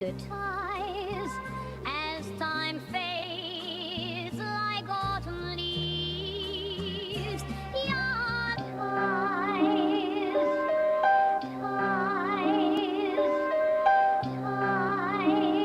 Good ties as time fades like autumn leaves. Your ties, ties, ties, ties, ties.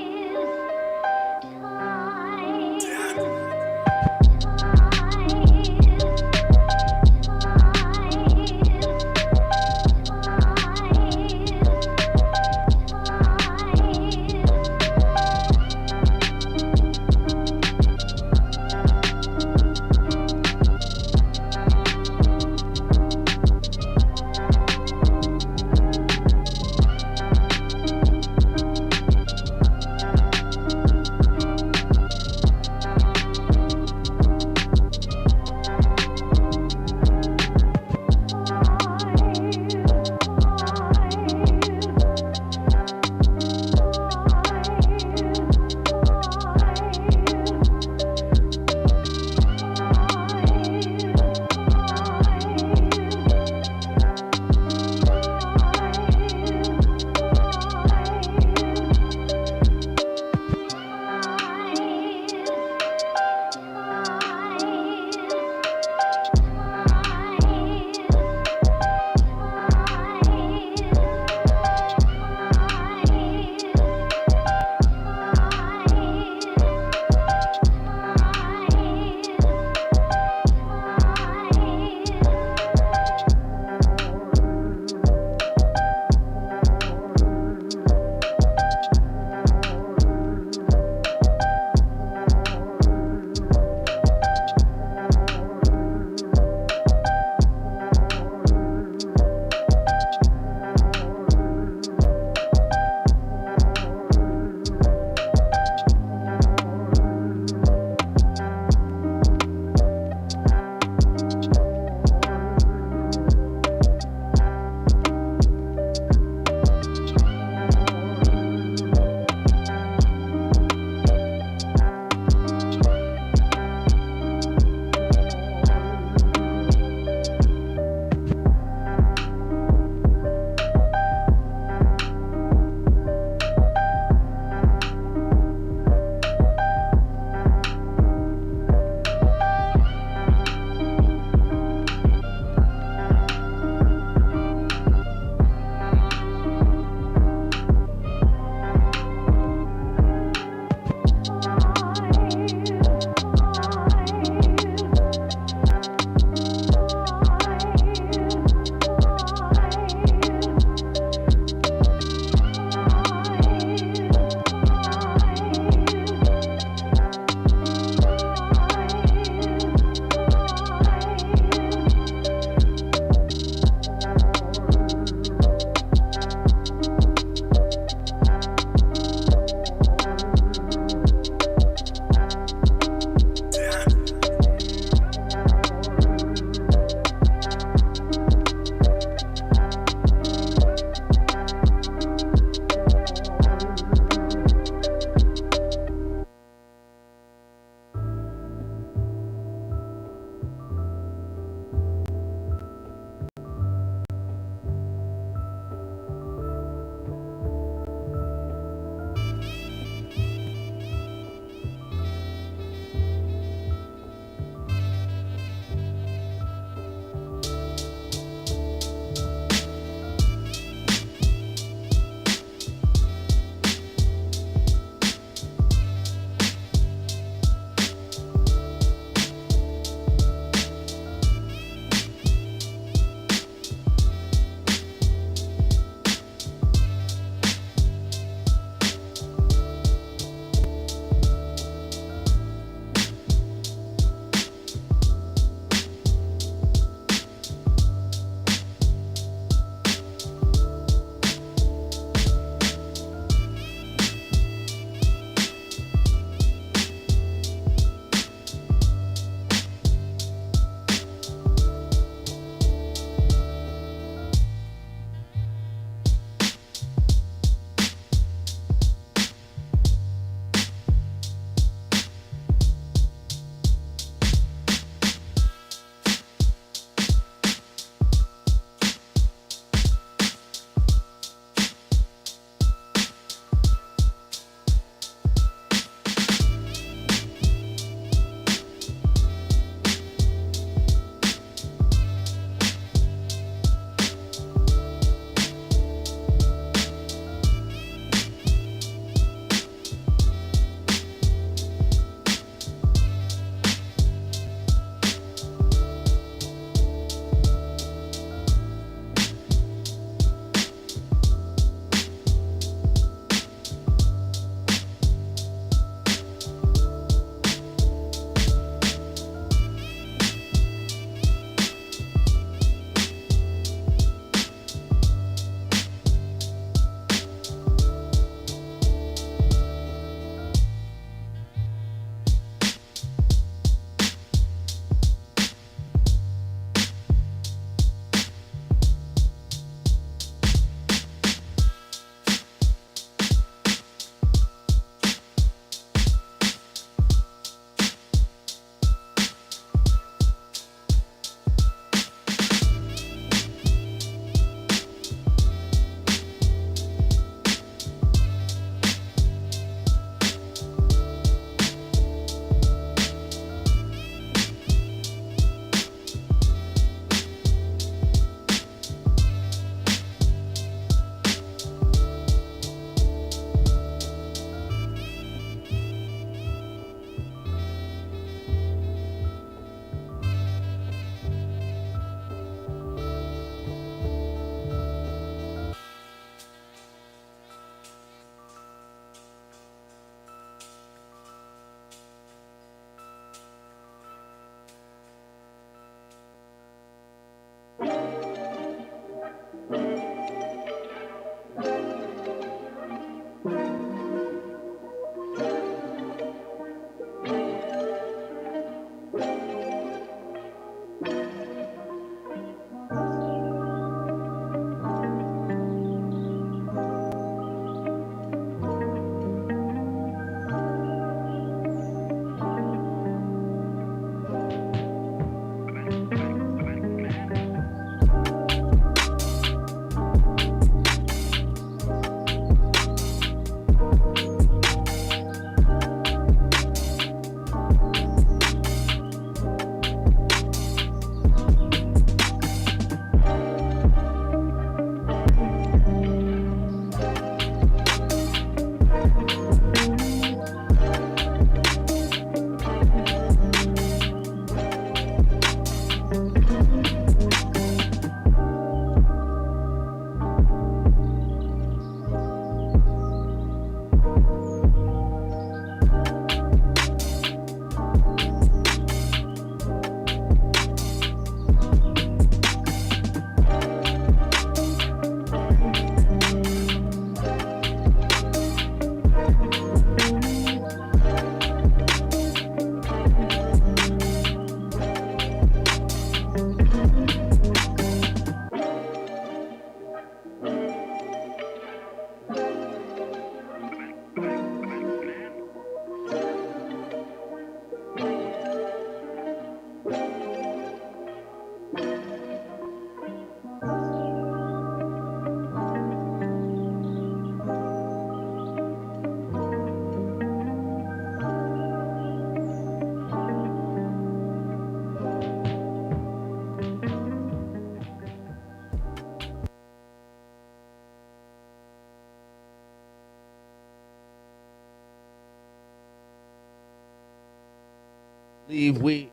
believe we.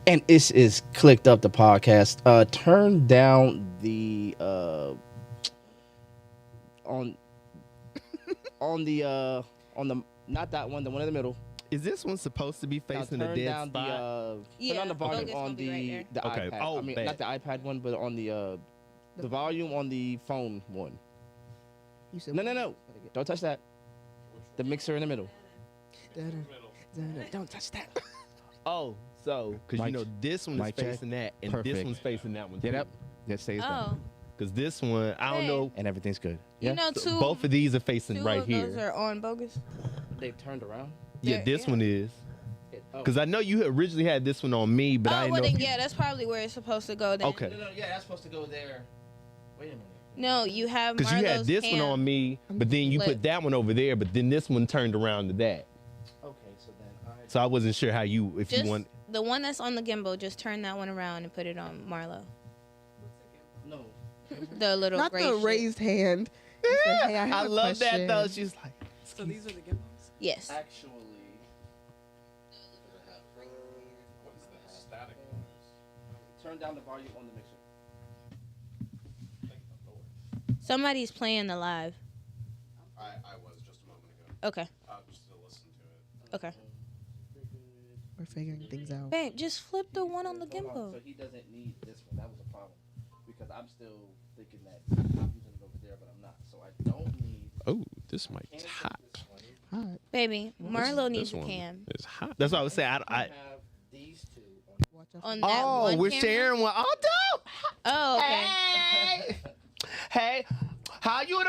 And this is Clicked Up the podcast. Turn down the on the not that one, the one in the middle. Is this one supposed to be facing Now a turn dead down spot? turn down the volume focus on gonna be right the Okay. iPad. Oh, I mean, bad. not the iPad one, but on the volume on the phone one. You said No. Don't touch that. The mixer in the middle. Don't touch that. Oh, so because you Mic- know this one is mic check. facing that, and this Perfect. one's facing that one. Get too. up. That stays down. Oh, Because this one, I don't Hey. know. And everything's good. you Yeah. know, So both of these are facing two right of here. those are on bogus. They've turned around. Yeah, They're- this yeah. one is. Oh. Because I know you originally had this one on me, but I Oh, didn't well know. then, if you- yeah, that's probably where it's supposed to go then. Okay. No, yeah, that's supposed to go there. Wait a minute. No, you have Because you had Marlo's this cam. one on me, but then you Flip. put that one over there, but then this one turned around to that. Okay, so then So I wasn't sure how you, if Just you want. the one that's on the gimbal, just turn that one around and put it on Marlo. no. The little Not gray the shit. raised hand. You said, hey, I, have I a love that question. though. She's like, So these are the gimbals? Yes. Actually, turn down the volume on the mixer. Somebody's playing the live. I was just a moment ago. Okay. I was still listening to it. Okay. We're figuring things out. Babe, just flip the one on the Hold on, gimbal. So he doesn't need this one. That was a problem. Because I'm still thinking that I'm using it over there, but I'm not. So I don't need. Oh, this mic's hot. Hot. Baby, Marlo needs This a one cam. is hot. that's what I was saying. I I have these two on. Watch out. On that oh, one we're camera? sharing one. Oh, dope. Oh, okay. Hey, hey, how you doing?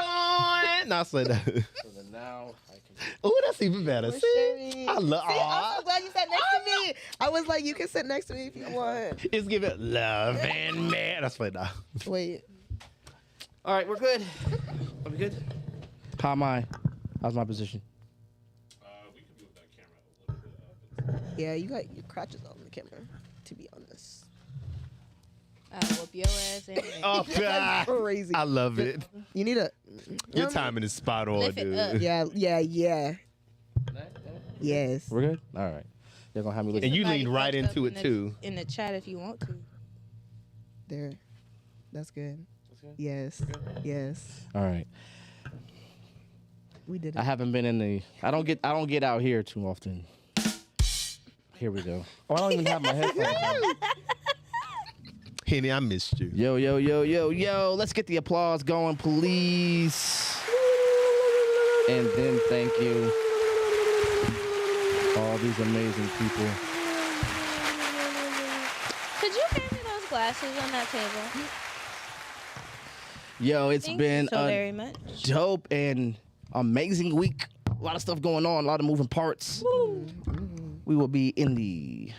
No, I said that. So then now I can. Oh, that's even better. We're See, sharing. I love. See, I'm Aw, so glad you sat next to me. I was like, you can sit next to me if you want. it's giving love and man. That's funny. Nah. Wait. All right, we're good. Are we good? How am I? How's my position? We can move that camera a little bit up. Yeah, you got your crotches on the camera, to be honest. I'll whoop your ass in. Oh, God. Crazy. I love it. You need a. Your timing is spot on, Lift it dude. up. Yeah. Yes. We're good. All right. They're gonna have me look. And you Somebody leaned right post up into in it, the- too. In the chat if you want to. There. That's good. That's good? Yes. Yes. All right. We did I it. haven't been in the. I don't get out here too often. Here we go. Oh, I don't even have my headphones on. Henny, I missed you. Yo. Let's get the applause going, please. And then thank you. All these amazing people. Could you hand me those glasses on that table? Yo, it's Thank been you so a very much. dope and amazing week. A lot of stuff going on, a lot of moving parts. We will be in the,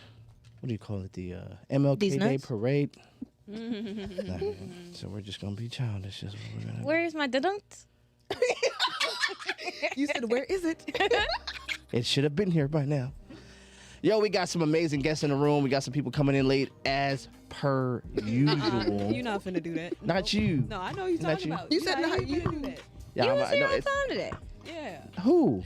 what do you call it? The MLK These Day nuts? parade. Nah, so we're just gonna be childish. That's what we're gonna do. Where's my dudunks? You said, where is it? It should have been here by now. Yo, we got some amazing guests in the room. We got some people coming in late as per usual. You're not finna do that. Not you. No, I know you're Not talking you. about. You said not ain't you. finna do that. Yeah, You I'm- was I here know on it's time today. Yeah. who?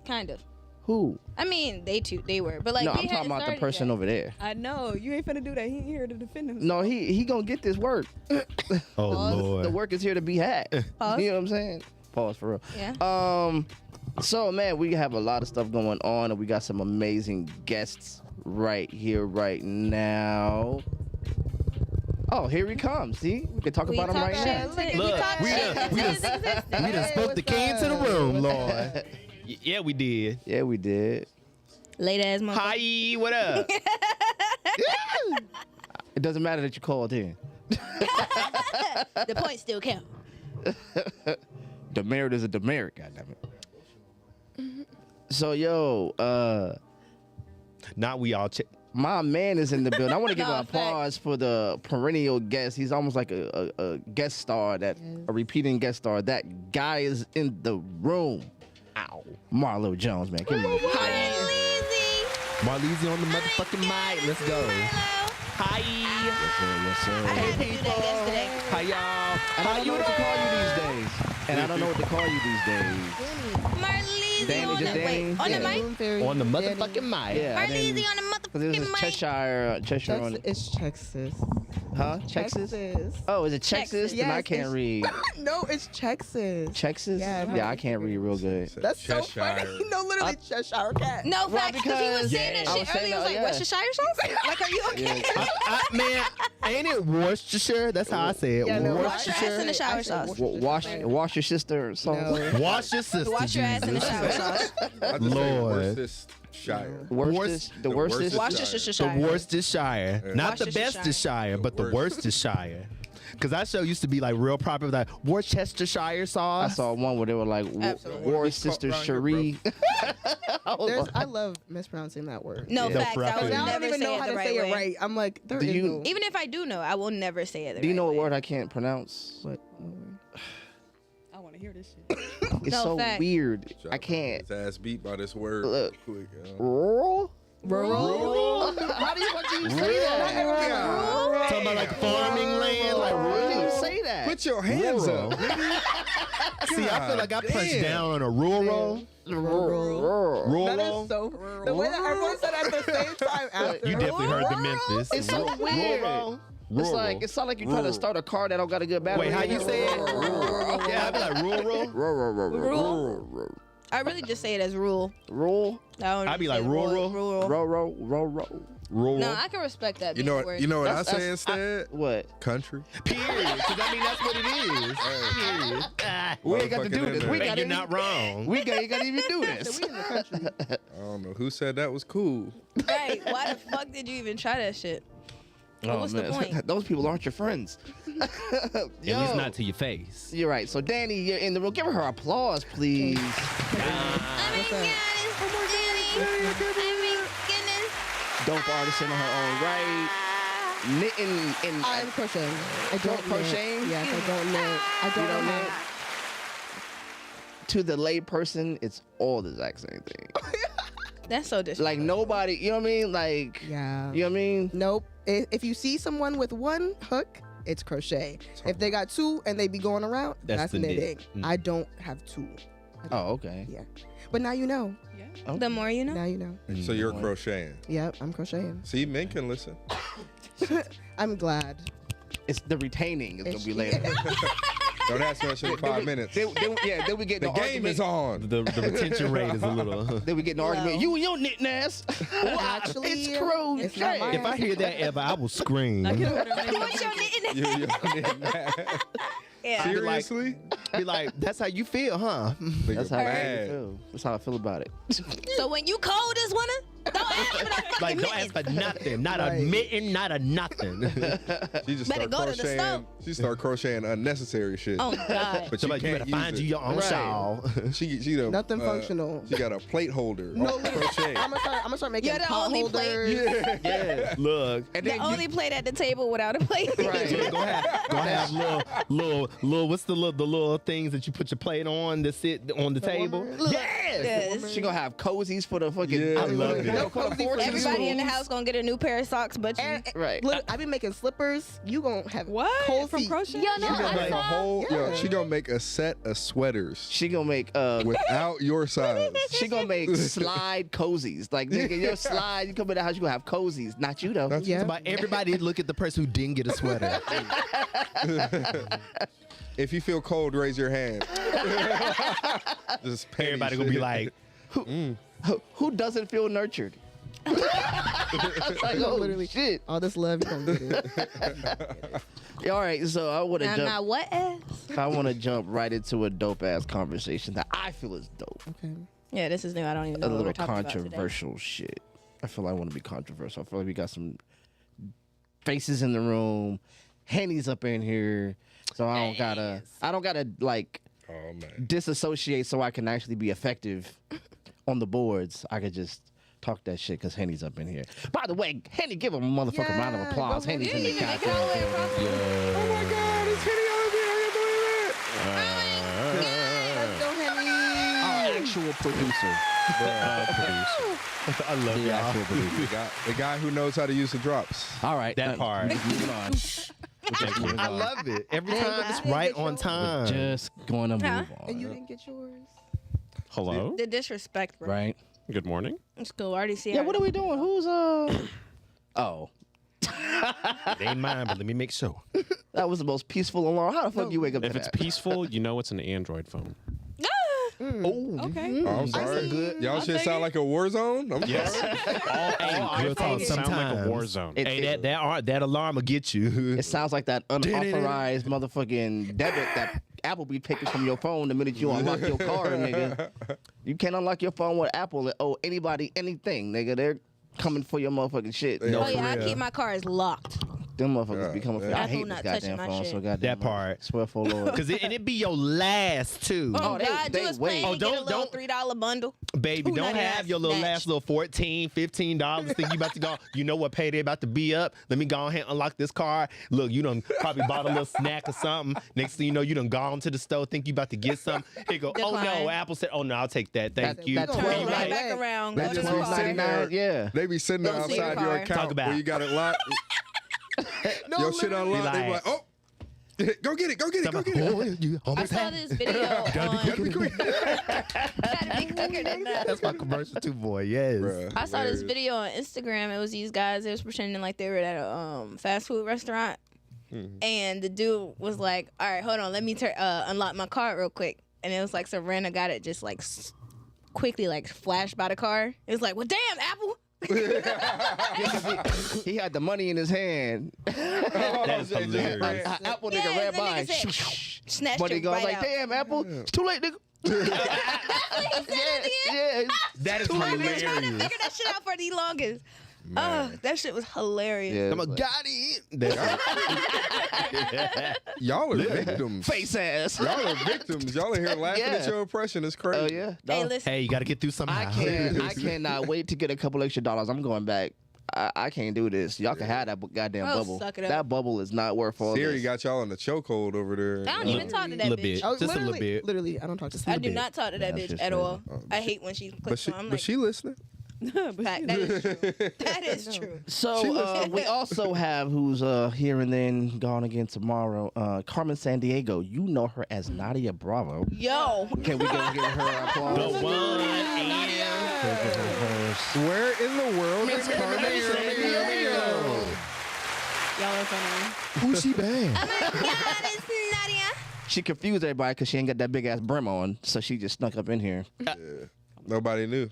Kind of. Who? I mean, they were, but like No, we I'm talking hadn't about the started person yet. over there. I know. You ain't finna do that. He ain't here to defend himself. No, he gonna get this work. Oh, Pause. Lord. The work is here to be had. Pause. You know what I'm saying? Pause for real. Yeah. So man, we have a lot of stuff going on, and we got some amazing guests right here, right now. Oh, here he comes. See, we can talk We about him talk right now. shit. Look, talk we shit. done- we done- It's existence. We done spoke the king to the room, Lord. Yeah, we did. Yeah, we did. Late ass motherfucker. Hi, what up? It doesn't matter that you called in. The points still count. Demerit is a demerit, goddammit. So yo, Not we all check. my man is in the building. I want to give No, an applause for the perennial guest. He's almost like a guest star, a repeating guest star. That guy is in the room. Ow. Marlo Jones, man. Give me a Hi, Lizzie. Marleezy on the motherfucking mic. Let's go. Hello. Hi. Yes, sir. I had to do that yesterday. Hi, y'all. And I don't know what to call you these days. And I don't know what to call you these days. Marleezy Danny, on just the Danny? wait on Yeah. the mic. On the motherfucking mic. Yeah. I didn't- Marleezy on the Cause it was motherfucking mic. Cheshire on it. It's Texas. Huh? Texas? Oh, is it Texas? Then I Yes, can't it's- read. No, it's Texas. Texas? Yeah, Yeah, I can't read real good. That's so funny. No, literally Cheshire cat. No Well, facts, because he was because- saying I that was shit saying earlier. He was that, like, yeah. "What's your Shire sauce?" Like, are you okay? Man, ain't it Worcestershire? That's how I say it. Yeah, no, Wash your ass in the shower I say sauce. Wash your sister sauce. No. Wash your sister. Wash your ass in the Jesus. shower sauce. I just Lord. say Worcestershire. Worstest, the The worstest. worstest. Wash your The Shire. Worcestershire. Not the Worcestershire. Bestershire, but the Worcestershire. Because that show used to be like real popular, like Worcestershire I sauce. saw one where they were like, Absolutely. War Sister Around here, Cherie. I love mispronouncing that word. No Yeah. facts. No I frapper. would Now I don't never even say know it how the to right say way. it right. I'm like, there Do is you- no. Even if I do know, I will never say it the Do you right know what way. word I can't pronounce? What? I want to hear this shit. It's No, so fact. weird. I can't. His ass beat by this word. Look. Quick, Rural? Rural? How do you say that? Talking about like farming land, like Why do you rural. say that? Put your hands Rural. up. See, I feel like I punched damn. down on a rural. Rural. That Rural. is so. The way that everyone said at the same time after. You definitely heard the Memphis. It's so weird. Rural. It's like it sounds like you're trying to start a car that don't got a good battery. Wait, how you say it? Yeah, I'd be like rural. Rural. I really just say it as rule. Rural. I don't I'd be really like say rural. Rural. Rural. No, I can respect that. You being know a what? word. You know what I That's- say instead? What? Country. Period. Because I mean, that's what it is. Period. We ain't got to do Motherfucking this. in We there. got You're not wrong. We ain't got to even do So this. we in the country. I don't know who said that was cool. Right? Why the fuck did you even try that shit? Oh, what's the point? Those people aren't your friends. At least not to your face. You're right. So Danny, you're in the room. Give her applause, please. Oh my What's up? god, it's Danny. Oh my goodness. Dope artist in her own right. Knitting and I'm crocheting. I don't crocheting? knit. Yes, I don't knit. I don't don't know. knit? To the lay person, it's all the exact same thing. That's so disrespectful. Like nobody, you know what I mean? Like, Yeah. you know what I mean? Nope. If you see someone with one hook, it's crochet. If they got two and they be going around, That's that's the knit. knitting. Mm. I don't have two. Oh, okay. Yeah. But now you know. The more you know. Now you know. So you're crocheting. Yep, I'm crocheting. See, men can listen. I'm glad. It's the retaining is gonna It's- be later. Don't ask me that shit in 5 minutes. Then we get The the game is on. The retention rate is a little. Then we get an argument. You and your knitting ass. Actually, it's crow. it's not mine. If I hear that ever, I will scream. What's your knitting? Yeah. Seriously? Be like, that's how you feel, huh? That's how I mad. feel. That's how I feel about it. So when you cold this winter, don't ask for no fucking Like, don't ask mittens. for nothing. Not a Right. mitten, not a nothing. She just Better start go to the crocheting. stove. She start crocheting unnecessary shit. Oh God. But So you like, you can't better use find it. you your own Right. shawl. She the, Nothing functional. She got a plate holder. No, of literally, crochet. I'm gonna start making You're the pot only plate. holders. Yeah. Look. And The then only plate at the table without a plate. Right. So go have little what's the little things that you put your plate on that sit on the table? Yes. Yes. she gonna have cozies for the fucking. Yeah. I love it. No, for the Cozy for fortune Everybody in the spoons. house gonna get a new pair of socks, but you. And, Right. Look, I be making slippers. You gonna have What? cold From feet. crochet? You know, She gonna make a whole. Yeah. Yo, she gonna make a set of sweaters She gonna make without your size. she gonna make slide cozies. Like nigga, your slide, you come in the house, you gonna have cozies. Not you though. That's- Yeah. It's about everybody look at the person who didn't get a sweater. If you feel cold, raise your hand. Just petty Everybody gonna be shit. like, Who doesn't feel nurtured? Like, oh, Literally. shit. All this love, you gonna get it. Yeah, all right, so I want to I'm jump. not what ass? I want to jump right into a dope ass conversation that I feel is dope. Okay. Yeah, this is new. I don't even know A what we're little talking about today. controversial shit. I feel like I want to be controversial. I feel like we got some faces in the room. Henny's up in here, so I don't gotta like Oh man. disassociate so I can actually be effective on the boards. I could just talk that shit because Henny's up in here. By the way, Henny, give him a motherfucking round of Yeah, applause. go Henny's in the You didn't even make it goddamn all the way building. across the room. Oh my God, it's Henny over here. I can't believe it. Let's go, Henry. actual producer. I love The y'all. actual producer. The guy who knows how to use the drops. All right, That part. Moving on. I love it. Every time it's right on time. Just going to move on. And you didn't get yours. Hello. The disrespect, bro. Right? Good morning. It's cool. I already see Yeah, what are we doing? Who's Oh, They ain't mine, but let me make sure. that was the most peaceful alarm. How the fuck you wake up to If it's that? peaceful, you know it's an Android phone. Oh, Okay. Oh, I'm sorry. good. Y'all shit sound like a war zone. I'm Yes. sorry. All real talk, iPhones sound like a sometimes. war zone. It- Hey, that alarm will get you. It sounds like that unauthorized motherfucking debit that Apple be taking from your phone the minute you unlock your car, nigga. You can't unlock your phone with Apple and owe anybody anything, nigga. They're coming for your motherfucking shit. No, Oh for yeah, I real. keep my cars locked. Them motherfuckers be coming for Yeah. I Apple hate this not touching goddamn my phone shit. so goddamn That much. part. Swear for Lord. Cause it be your last too. Oh, they- God, they do us wait. playing. Oh, Get a don't- little don't- $3 bundle. Baby, don't $2.99 have your little snatch. last little $14, $15 think you about to go. You know what payday about to be up. Let me go ahead and unlock this car. Look, you done probably bought a little snack or something. Next thing you know, you done gone to the store, think you about to get something. Here go, oh no, Decline. Apple said, oh no, I'll take that. Thank That- you. that Turn 12 right Right. back around. They Go to just the be car. sitting there. Yeah. They be sitting there Go see your outside your car. account Talk about where it. you got it locked. Your shit unlocked. They be like, oh, go get it, go get it, go get it. Oh, you I almost saw had this it. video Gotta be on. quick. Gotta be quicker than that. That's my commercial too, boy. Yes. Bruh, I saw this hilarious. video on Instagram. It was these guys. They was pretending like they were at a fast food restaurant, and the dude was like, "All right, hold on, let me unlock my car real quick." And it was like some random guy that just like quickly like flashed by the car. It was like, "Well, damn, Apple." He had the money in his hand. That's hilarious. Apple Yeah, nigga ran the by. nigga said, snatched Money it gone right like, out. damn, Apple, it's too late, nigga. yeah. That is I've been trying to hilarious. figure that shit out for the longest. Oh, that shit was hilarious. Yeah, I'm a like, got it. Y'all are victims. face ass. Y'all are victims. Y'all are here laughing at Yeah. your oppression. It's Oh crazy. yeah. Hey, No. listen. Hey, you got to get through somehow. I cannot wait to get a couple extra dollars. I'm going back. I can't do this. Y'all can have that goddamn Oh, bubble. suck it up. That bubble is not worth all Siri this. got y'all in the chokehold over there. I don't even talk to that Little bitch. bit. Oh, Just a little literally, bit. Literally, I don't talk to I Steve. do not talk to that That's bitch just at crazy. all. I hate when she But clicks she, on. I'm but like, she listening. fact, that is true. That is true. So we also have who's here and then gone again tomorrow. Carmen San Diego. You know her as Nadia Bravo. Yo, Can we go give her applause? The one and Where in the world is Carmen San Diego? Y'all are funny. who's she been? God, it's Nadia. She confused everybody because she ain't got that big ass brim on, so she just snuck up in here. Nobody knew.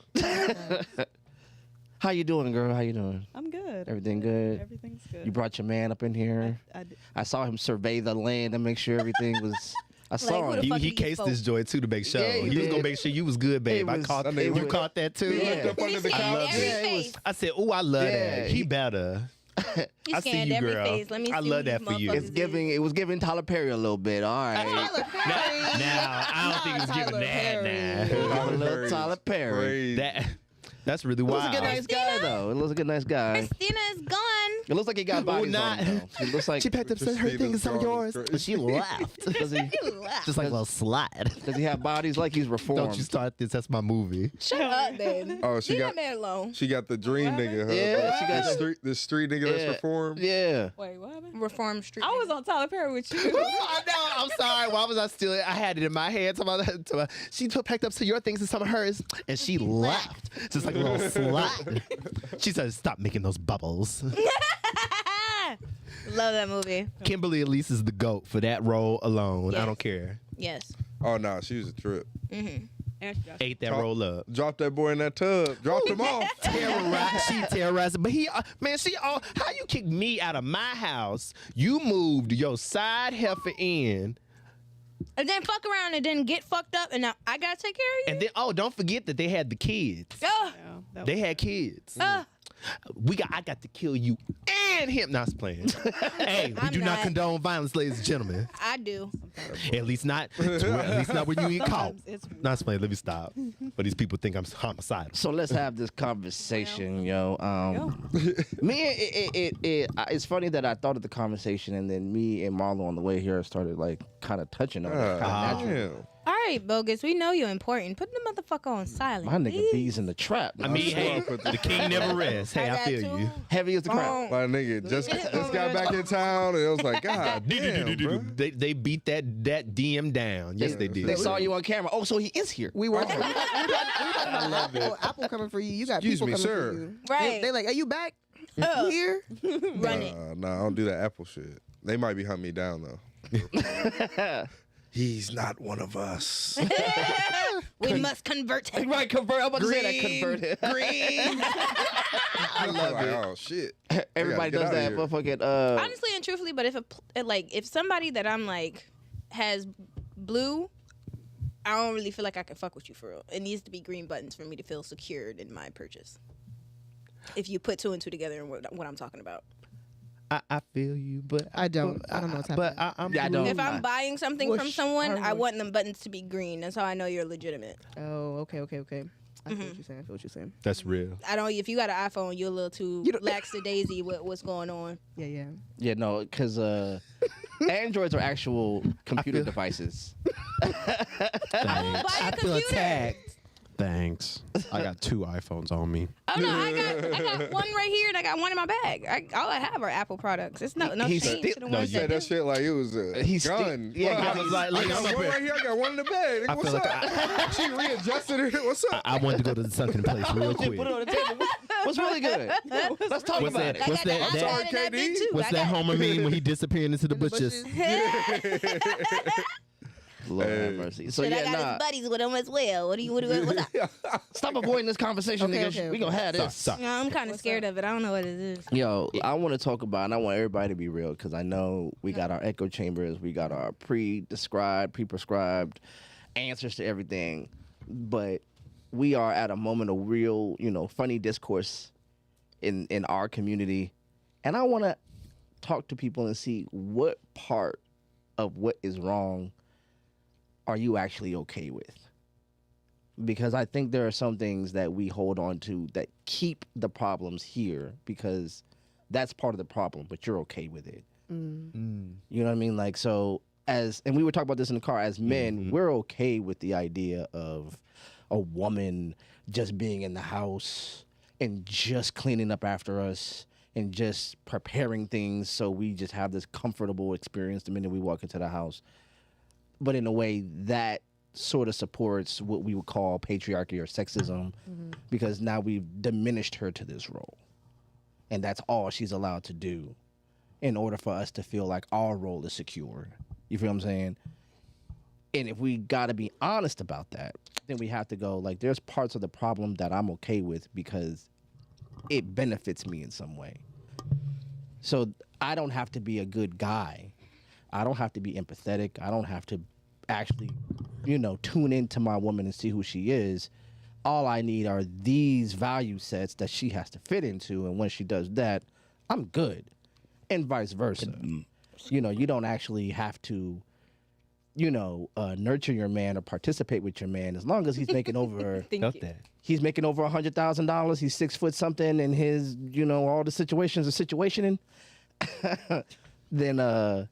How you doing, girl? How you doing? I'm good. Everything good? Everything's good. You brought your man up in here. I did. I saw him survey the land and make sure everything was. I saw who him. the He, fuck he these cased folks? this joy too to make sure. Yeah, he he was did. gonna make sure you was good, babe. It was- I caught I mean, you we- caught that too. Yeah. Looked up under the He scanned couch. every Yeah, it was- face. I said, "Oh, I love Yeah, that. He he- better." He I see scanned you, every girl. face. Let me see I who love these that for you. motherfuckers It's giving. It was giving Tyler Perry a little bit. All right. Now I don't think it's giving that. Now A little Tyler Perry. That's really It looks wild. like a nice guy though. It looks like a nice guy. Christina is gone. It looks like he got bodies not. on him, though. It looks like. She packed up her things, some of yours, but she left. Does he? Just like a little slide. Does he have bodies like he's reformed? Don't you start this? That's my movie. Shut up, then. Oh, she Leave got that man alone. she got the dream nigga. Huh? Yeah, she got the street nigga that's Yeah. reformed. Yeah. Wait, what happened? Reform Street. I was on Tyler Perry with you. I know. I'm sorry. Why was I still? I had it in my head. She packed up some of your things and some of hers, and she left. Just like a little slide. She said, "Stop making those bubbles." Love that movie. Kimberly Elise is the GOAT for that role alone. Yes. I don't care. Yes. Oh no, she was a trip. And Josh. Ate that roll up. Dropped that boy in that tub. Dropped him off. She terrorized. But he, man, how you kicked me out of my house? You moved your side heifer in. And then fuck around and then get fucked up, and now I gotta take care of you. And then, don't forget that they had the kids. Ugh. Yeah, that They had kids. I got to kill you and him. Not playing. Hey, we I'm do not not. condone violence, ladies and gentlemen. I do. At least not when you get caught. Sometimes it's Not playing. Let me stop. But these people think I'm homicidal. So let's have this conversation, yo. It's funny that I thought of the conversation, and then me and Marlo on the way here started like kind of touching on it. Kinda naturally. Damn. All right, bogus. We know you're important. Put the motherfucker on silent. My nigga please. B's in the trap. I mean, hey, put the king never rests. Hey, I got feel two you. Heavy as the crap. phones. My nigga just got back in town, and it was like, God damn, bro. They beat that DM down. Yes, they did. They saw you on camera. Oh, so he is here. We were talking about Apple coming for you. You got Excuse people me, coming sir. for you. Right. They like, are you back? You here? Run it. Nah, I don't do that Apple shit. They might be hunting me down though. He's not one of us. We must convert him. Right, convert. I'm about to say that. Convert him. Green. I love it. Oh shit. Everybody does that. Motherfucking. Honestly and truthfully, but if somebody that I'm like has blue, I don't really feel like I can fuck with you for real. It needs to be green buttons for me to feel secured in my purchase. If you put two and two together and what I'm talking about. I feel you, but I don't know what's happening. But I'm Yeah, I don't. If I'm buying something from Whoosh, someone, I hard want them buttons to be green. That's how I know you're legitimate. Oh, okay. I feel what you're saying. I feel what you're saying. That's real. I don't. If you got an iPhone, you're a little too lackadaisy with what's going on. Yeah. Yeah, no, because Androids are actual computer devices. I won't buy a computer. Thanks. I got 2 iPhones on me. Oh no, I got one right here and I got one in my bag. All I have are Apple products. It's no He's change still- to the no, ones You said that that shit like it was a He's gun. yeah, Well, I was like, I look, got I'm up one here. right here. I got one in the bag. Nigga, I what's feel up? like She readjusted it. What's up? I wanted to go to something place real quick. Put it on the table. What's really good? Let's talk What's about that? it. I What's got that? the that iPad in that KD? bit too. what's I that got- Homer meme when he disappeared into the bushes? Lord have mercy. So Shit, I yeah, got his buddies with him as well. What's up? stop avoiding this conversation, Okay, nigga. okay, We gonna have this. Stop. No, I'm kind of scared of it. I don't know what it is. Yo, I want to talk about, and I want everybody to be real, because I know we got our echo chambers, we got our pre-prescribed answers to everything, but we are at a moment of real, funny discourse in our community, and I want to talk to people and see what part of what is wrong are you actually okay with. Because I think there are some things that we hold on to that keep the problems here, because that's part of the problem, but you're okay with it. You know what I mean? Like, so and we were talking about this in the car, as men, we're okay with the idea of a woman just being in the house and just cleaning up after us and just preparing things so we just have this comfortable experience the minute we walk into the house. But in a way that sort of supports what we would call patriarchy or sexism, because now we've diminished her to this role. And that's all she's allowed to do in order for us to feel like our role is secure. You feel what I'm saying? And if we got to be honest about that, then we have to go, like, there's parts of the problem that I'm okay with because it benefits me in some way. So I don't have to be a good guy. I don't have to be empathetic. I don't have to actually, tune into my woman and see who she is. All I need are these value sets that she has to fit into. And when she does that, I'm good. And vice versa. You don't actually have to, nurture your man or participate with your man as long as he's making over. Felt that. He's making over $100,000. He's 6 foot something, and his, all the situations are situationing. Then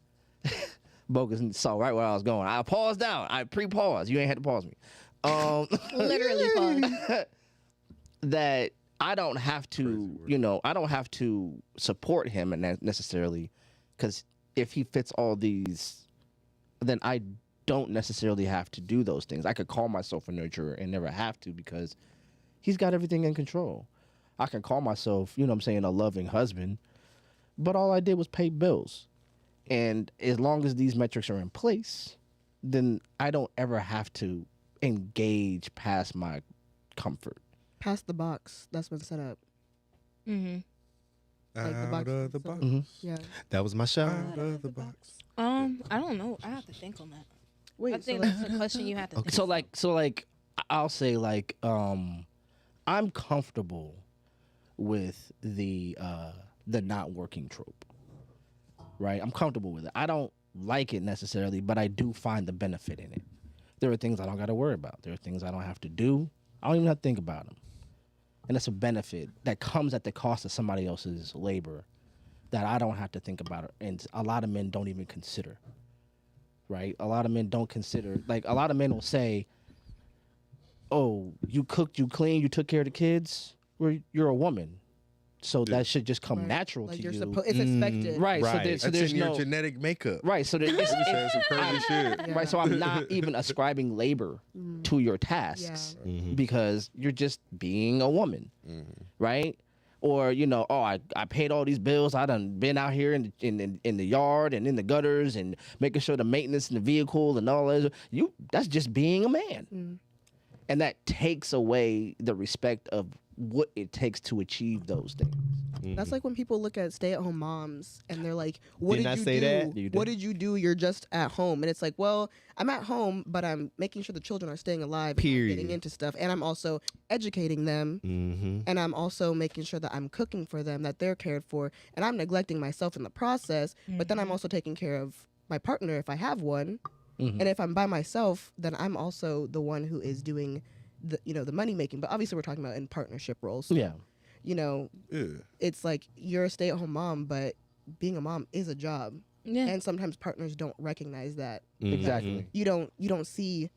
Bogus saw right where I was going. I paused down. I pre-paused. You ain't had to pause me. Literally pause. That I don't have to, I don't have to support him and necessarily, because if he fits all these, then I don't necessarily have to do those things. I could call myself a nurturer and never have to, because he's got everything in control. I can call myself, a loving husband, but all I did was pay bills. And as long as these metrics are in place, then I don't ever have to engage past my comfort. Past the box. That's been set up. Mm-hmm. Like the Out box. of the box. Yeah. That was my shot. Out of the box. I don't know. I have to think on that. I Wait, think so that's a question you have to think. So I'll say I'm comfortable with the not working trope. Right? I'm comfortable with it. I don't like it necessarily, but I do find the benefit in it. There are things I don't got to worry about. There are things I don't have to do. I don't even have to think about them. And that's a benefit that comes at the cost of somebody else's labor that I don't have to think about, and a lot of men don't even consider. right? A lot of men don't consider, like, a lot of men will say, oh, you cooked, you cleaned, you took care of the kids. Well, you're a woman. So that should just come Right. natural Like to you're you. supposed, it's expected. Right. So, Right. so That's there's in your no genetic makeup. right. So there's Saying some crazy shit. Yeah. right. So I'm not even ascribing labor to your tasks because you're just being a woman, right? Or I paid all these bills. I done been out here in the yard and in the gutters and making sure the maintenance in the vehicle and all that. That's just being a man, and that takes away the respect of what it takes to achieve those things. That's like when people look at stay-at-home moms and they're like, "What Didn't I did you say do? that? You did. What did you do? You're just at home." And it's like, well, I'm at home, but I'm making sure the children are staying alive, and not Period. getting into stuff, and I'm also educating them, and I'm also making sure that I'm cooking for them, that they're cared for, and I'm neglecting myself in the process. But then I'm also taking care of my partner if I have one, and if I'm by myself, then I'm also the one who is doing the money making. But obviously, we're talking about in partnership roles. So, Yeah. It's like you're a stay-at-home mom, but being a mom is a job. Yeah. And sometimes partners don't recognize that. Exactly. You don't see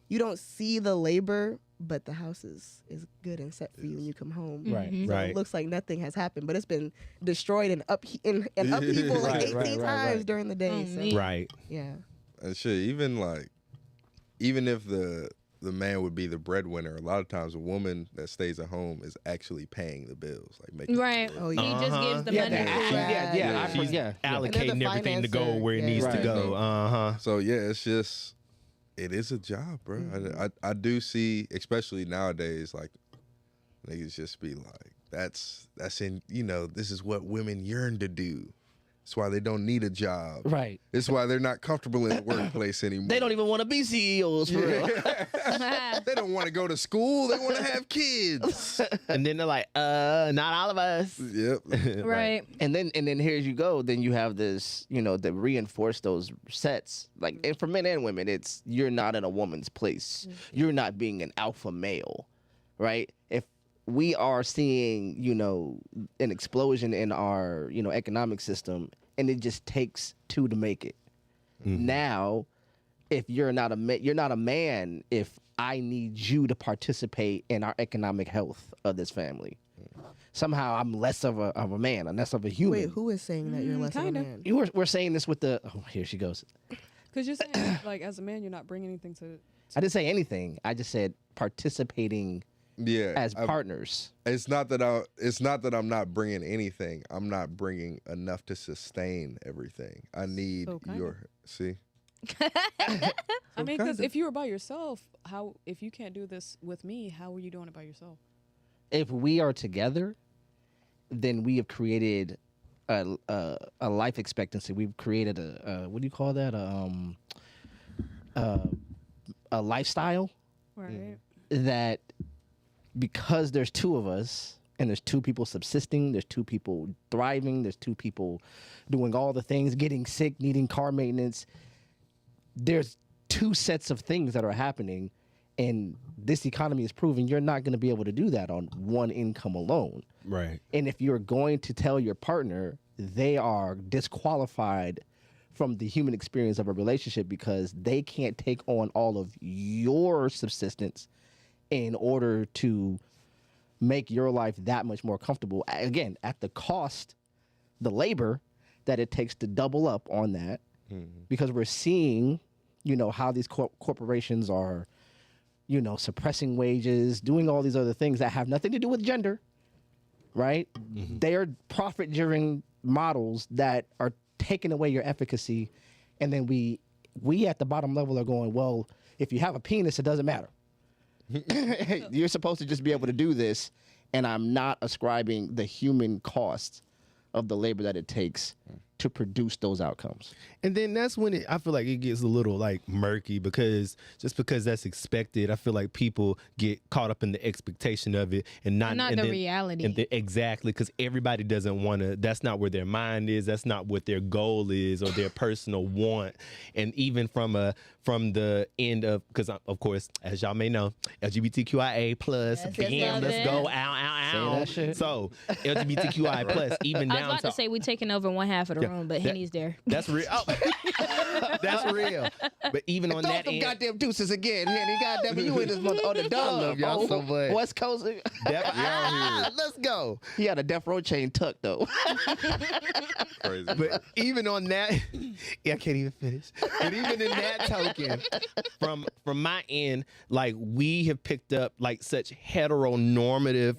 the labor, but the house is good and set for you when you come home. Right. So Right. it looks like nothing has happened, but it's been destroyed and upheaval like Right, 18 right, times right. during the day. Oh, So, man. Right. yeah. And shit, even if the man would be the breadwinner, a lot of times a woman that stays at home is actually paying the bills, like making Right. Oh, He yeah. just gives the Yeah, money. the for action- it. yeah, Yeah. I She's forget. allocating the everything to go financer. where it Yeah. needs to Right. go. So yeah, it's just it is a job, bro. I do see, especially nowadays, like niggas just be like, that's in this is what women yearn to do. That's why they don't need a job. Right. It's why they're not comfortable in the workplace anymore. They don't even want to be CEOs for real. They don't want to go to school. They want to have kids. And then they're like, not all of us. Yep. Right. And then here you go. Then you have this, that reinforce those sets. Like, and for men and women, it's you're not in a woman's place. You're not being an alpha male, right? If we are seeing, an explosion in our, economic system, and it just takes two to make it. Now, if you're not a man if I need you to participate in our economic health of this family. Somehow I'm less of a man, I'm less of a human. Wait, who is saying that you're less of a kinda. man? We're saying this with the here she goes. Because you're saying, like, as a man, you're not bringing anything to. I didn't say anything. I just said participating Yeah. as partners. It's not that I'm not bringing anything. I'm not bringing enough to sustain everything. I need So kinda. your see. I mean, because if you were by yourself, if you can't do this with me, how are you doing it by yourself? If we are together, then we have created a life expectancy. We've created a what do you call that? A lifestyle Right. that because there's two of us and there's two people subsisting, there's two people thriving, there's two people doing all the things, getting sick, needing car maintenance. There's two sets of things that are happening, and this economy is proving you're not going to be able to do that on one income alone. Right. And if you're going to tell your partner they are disqualified from the human experience of a relationship because they can't take on all of your subsistence in order to make your life that much more comfortable, again, at the cost, the labor that it takes to double up on that, because we're seeing, how these corporations are, suppressing wages, doing all these other things that have nothing to do with gender, right? They are profit-driven models that are taking away your efficacy, and then we at the bottom level are going, well, if you have a penis, it doesn't matter. You're supposed to just be able to do this, and I'm not ascribing the human cost of the labor that it takes to produce those outcomes. And then that's when I feel like it gets a little like murky because that's expected, I feel like people get caught up in the expectation of it and not the reality. Exactly, because everybody doesn't want to. That's not where their mind is. That's not what their goal is or their personal want. And even from the end of, because of course, as y'all may know, LGBTQIA plus, bam, let's go, ow, ow, ow. that shit. So LGBTQIA plus, even I was down about to say we taking over one half of the room, but Henny's there. That's real. Oh. That's real. But even on Throw that some end, goddamn deuces again. Henny, goddamn it, you in this mother. Oh, the dog. I love y'all so much. West Coast. let's go. He had a death row chain tucked though. Crazy. But even on that, yeah, I can't even finish. But even in that token, from my end, like we have picked up like such heteronormative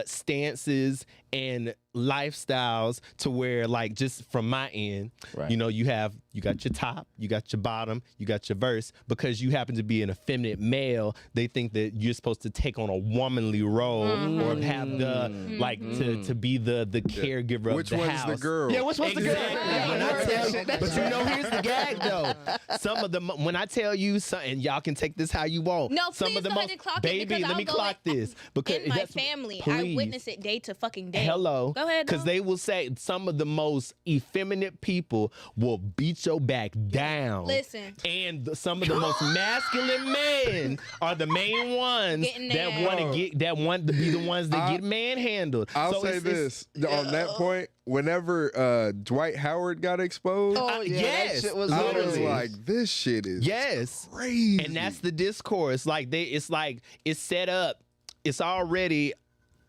stances and lifestyles to where like just from my end, Right. you know, you got your top, you got your bottom, you got your verse. Because you happen to be an effeminate male, they think that you're supposed to take on a womanly role or have the like to be the caregiver Which of the one's house. the girl? Yeah, what's the girl? Exactly. Yeah, When I I heard tell that you- shit. That but shit. you know, here's the gag though. Some of the when I tell you something, and y'all can take this how you want. No, some please of the go most, ahead and clock it, baby, because let I'll me go clock this because In my that's, family, please. I witness it day to fucking day. Hello. Go ahead. Because though. they will say some of the most effeminate people will beat your back down. Listen. And some of the most masculine men are the main ones Getting that their want to get that want to be the ones that get manhandled. I'll So say it's- this on that point. Whenever Dwight Howard got exposed, Oh yeah, yes. that shit was I was literally. like, this shit is Yes. crazy. And that's the discourse. Like it's set up. It's already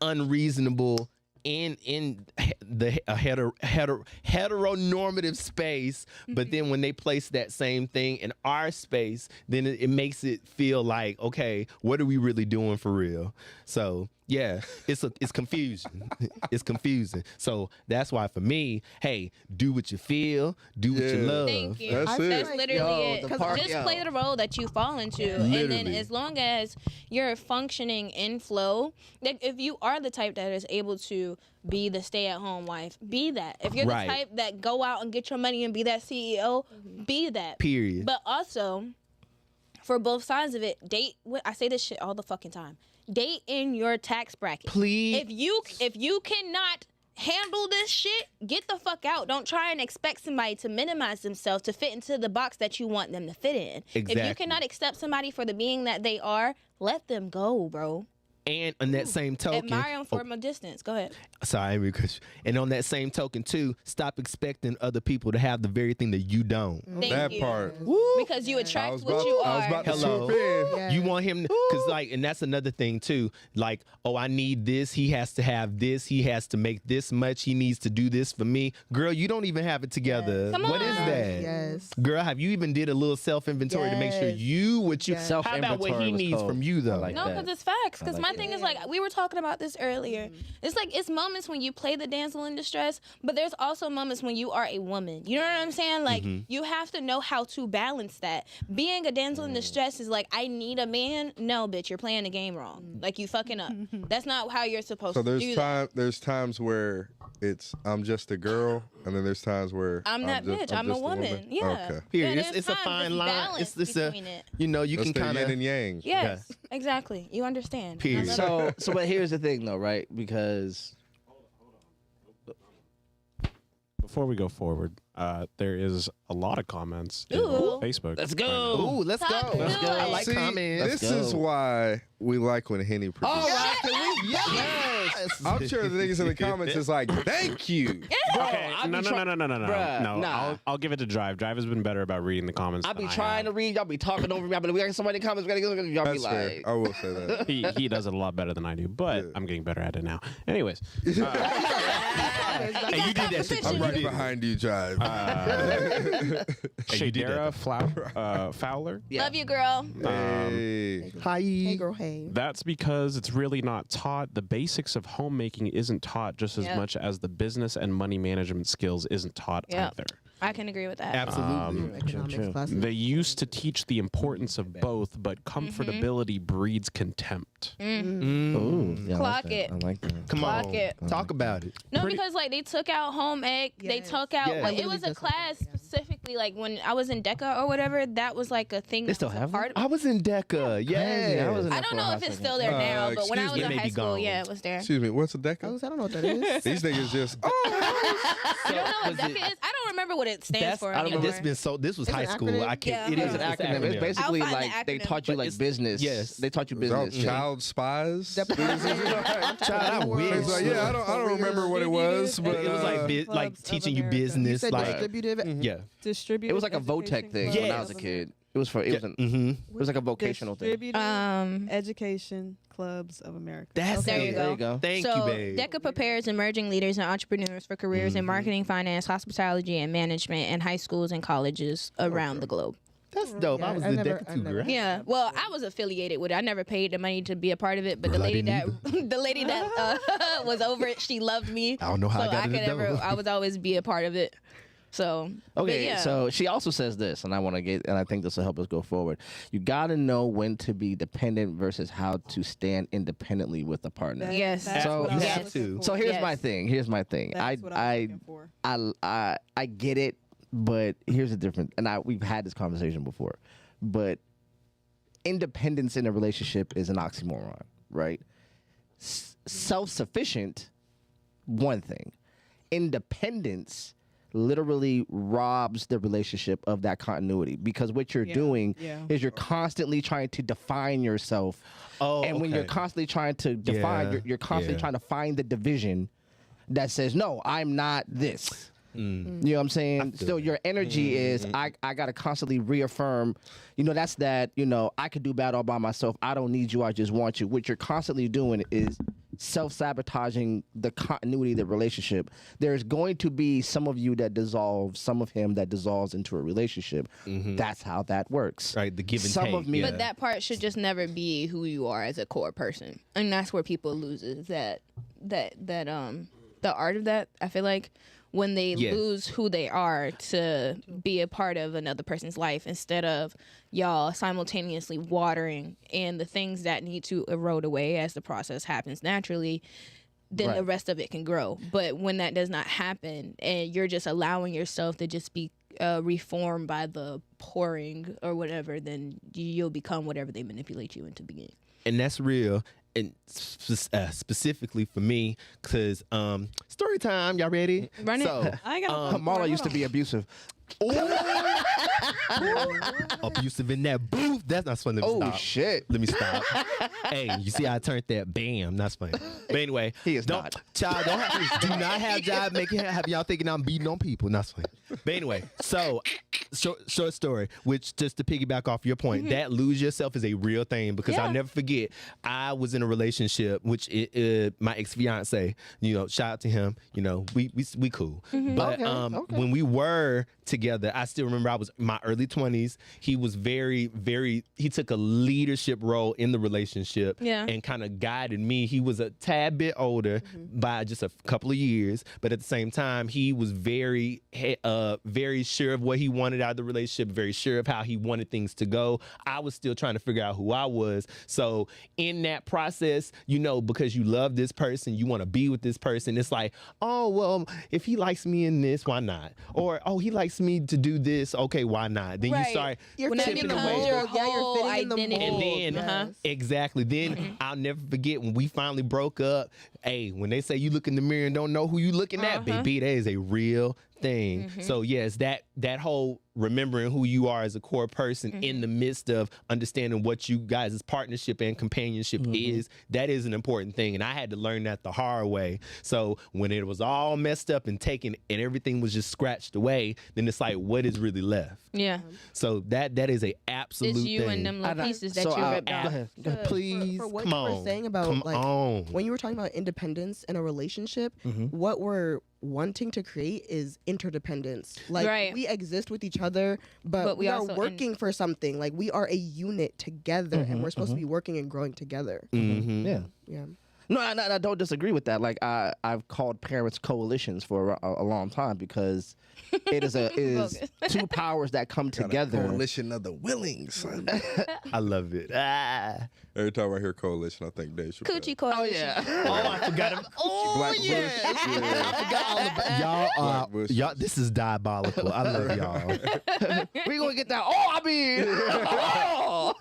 unreasonable in the heteronormative space, but then when they place that same thing in our space, then it makes it feel like, okay, what are we really doing for real? So yeah, it's confusion. It's confusing. So that's why for me, hey, do what you feel, do what you Yeah. love. Thank you. That's it. That's literally Yo, it. the 'Cause part- just yo. play the role that you fall into, and then Literally. as long as you're functioning in flow, like if you are the type that is able to be the stay-at-home wife, be that. If you're Right. the type that go out and get your money and be that CEO, be that. Period. But also, for both sides of it, I say this shit all the fucking time. Date in your tax bracket. Please. If you cannot handle this shit, get the fuck out. Don't try and expect somebody to minimize themselves to fit into the box that you want them to fit in. If you Exactly. cannot accept somebody for the being that they are, let them go, bro. And on that same token, Admire them from a distance. Go ahead. sorry, because and on that same token too, stop expecting other people to have the very thing that you don't. Thank that you. part. Because you I attract was what about, you I was are. about to Hello. swoop in. Yeah. You want him because like, and that's another thing too. Like, oh, I need this. He has to have this. He has to make this much. He needs to do this for me. Girl, you don't even have it together. Come What is on. that? Yes. Girl, have you even did a little self inventory to make sure Yes. you what you? Yes. How about what he Self-inventory was needs cold. from you though? I like No, that. because it's facts. Because like my that. thing is like we were talking about this earlier. It's like it's moments when you play the damsel in distress, but there's also moments when you are a woman. You know what I'm saying? Like you have to know how to balance that. Being a damsel in distress is like I need a man. No, bitch, you're playing the game wrong. Like you fucking up. That's not how you're supposed So to do that. there's times where it's I'm just a girl, and then there's times where I'm that bitch. I'm a just woman. Yeah. Okay. Period. Yeah, It's, there's it's a times fine it's line. balance It's a between it. you know you That's can the kind yin of and yang. Yes, exactly. You understand. I Period. love it. So but here's the thing though, right? Because Before we go forward, there is a lot of comments in Ooh. Facebook. let's right now. go. Ooh, let's Talk go. to Let's go. I it. like See, comments. this is why we like when Henny produces. All right, can we? Yes. I'm sure the niggas in the comments is like, thank you. Okay, I be no, Bruh, no. nah. I'll give it to Drive. Drive has been better about reading the comments. I than be trying to have. read. Y'all be talking over me. I be we got somebody in the comments. Y'all be That's fair. like, I will say that. He does it a lot better than I do, but Yeah. I'm getting better at it now. Anyways, Hey, you did that shit. I'm You right did it. behind you, Jive. you did that. Shadera Fowler. yeah. Love you, girl. Hey. Hi. Hey, girl, hey. That's because it's really not taught. The basics of homemaking isn't taught just as Yep. much as the business and money management skills isn't taught Yep. either. I can agree with that. Absolutely. Economics classes. They used to teach the importance of both, but comfortability breeds contempt. Ooh, yeah, Clock I like it. that. I like that. Come Clock on. it. Talk about it. No, because like they took out home ec, they Yes. took out Yeah. like it Literally was a just class like that, yeah. specifically basically like when I was in DECA or whatever, that was like a thing. They still that was a have part it? of- I was in DECA. Crazy. Yeah. I was in I there don't for a know hot if it's second. still there now, but when I excuse was me. It in may high be school, gone. yeah, it was there. Excuse me, what's a I deca? don't know what that is. These niggas just You don't know what DECA is? I don't remember what it stands for I don't know. anymore. This was It's high an school. acronym? I can't. Yeah. It is It's an acronym. It's basically I'll find the like they acronym. taught you But like it's- business. yes. They taught you was all business. child spies. Child, I wish. It's like, yeah, I don't remember what it was, but It was like Clubs like of teaching you America. You business. said Like distributive. yeah. Distributed It was like a VOTEC Education thing Clubs when I Yes. was a of kid. It was for it was an, Mm-hmm. it was like a vocational thing. Distributed Education Clubs of America. That's There it. you There you go. Thank so you, babe. DECA prepares emerging leaders and entrepreneurs for careers in marketing, finance, hospitality, and management in high schools and colleges around the globe. That's dope. Yeah, I was I in never- DECA I too, never- girl. Yeah, well, I was affiliated with it. I never paid the money to be a part of it, but the Girl, I lady didn't that the lady that was over it, she loved me. I don't know how so I got in the door. I would always be a part of it. So but Okay, yeah. so she also says this, and I think this will help us go forward. You got to know when to be dependent versus how to stand independently with a partner. Yes. That's So what I you was have looking to. for. So here's Yes. my thing. Here's my thing. That's what I was looking for. I get it, but here's the difference. And we've had this conversation before, but independence in a relationship is an oxymoron, right? Self-sufficient, one thing. Independence literally robs the relationship of that continuity because what you're doing yeah. is you're constantly trying to define yourself. Oh, And when you're okay. constantly trying to define, Yeah, you're constantly yeah. trying to find the division that says, no, I'm not this. You know what I'm saying? Still, your energy is, I got to constantly reaffirm, that's that, I could do bad all by myself. I don't need you. I just want you. What you're constantly doing is self-sabotaging the continuity of the relationship. There's going to be some of you that dissolve, some of him that dissolves into a relationship. That's how that works. Right, the give and Some take. of me- yeah. But that part should just never be who you are as a core person, and that's where people lose is that the art of that. I feel like when they Yes. lose who they are to be a part of another person's life instead of y'all simultaneously watering and the things that need to erode away as the process happens naturally, then the Right. rest of it can grow. But when that does not happen and you're just allowing yourself to just be reformed by the pouring or whatever, then you'll become whatever they manipulate you into being. And that's real. And specifically for me, because story time, y'all ready? Run it. So, I ain't got Marla used to be abusive. abusive in that booth. That's not funny. Let me Oh, stop. shit. Let me stop. Hey, you see how I turned that? Bam. That's funny. But anyway, He is don't, not. Child, do not have job making have y'all thinking I'm beating on people. That's funny. But anyway, so short story, which just to piggyback off your point, that lose yourself is a real thing because I'll Yeah. never forget. I was in a relationship, which my ex fiance, shout out to him. We cool. But Okay. when we were together, I still remember I was in my early 20s. He was very, very. He took a leadership role in the relationship and kind of guided me. He was a tad bit older by just a couple of years, but at the same time, he was very, very sure of what he wanted out of the relationship, very sure of how he wanted things to go. I was still trying to figure out who I was. So in that process, because you love this person, you want to be with this person. It's like, oh well, if he likes me in this, why not? Or oh, he likes me to do this, okay, why not? Then you Right. start You're When that fitting in the becomes mold. your Yeah, you're whole fitting in the identity. mold. And then Yes. exactly. Then I'll never forget when we finally broke up. Hey, when they say you look in the mirror and don't know who you looking at, baby, that is a real thing. So yes, that whole remembering who you are as a core person in the midst of understanding what you guys' partnership and companionship is, that is an important thing. And I had to learn that the hard way. So when it was all messed up and taken and everything was just scratched away, then it's like, what is really left? Yeah. So that is a absolute It's you thing. and them little pieces that So you I- ripped go off. ahead. Go ahead. Please, for what come you were on. saying about, come like, on. when you were talking about independence in a relationship, what we're wanting to create is interdependence. Like Right. we exist with each other, but we we are also working for something. Like we are a unit together, and we're supposed to be working and growing together. Mhm. Yeah. Yeah. No, I don't disagree with that. Like I've called parents coalitions for a long time because it is two powers that come Got a together. coalition of the willing, son. I love it. Every time I hear coalition, I think Dave Chappelle. Coochie coalition. Oh yeah. Oh, I forgot him. Oh Black yeah. Bush. I forgot all about y'all. Black Bush. Y'all, this is diabolical. I love y'all. We gonna get that. Oh, I mean. Oh.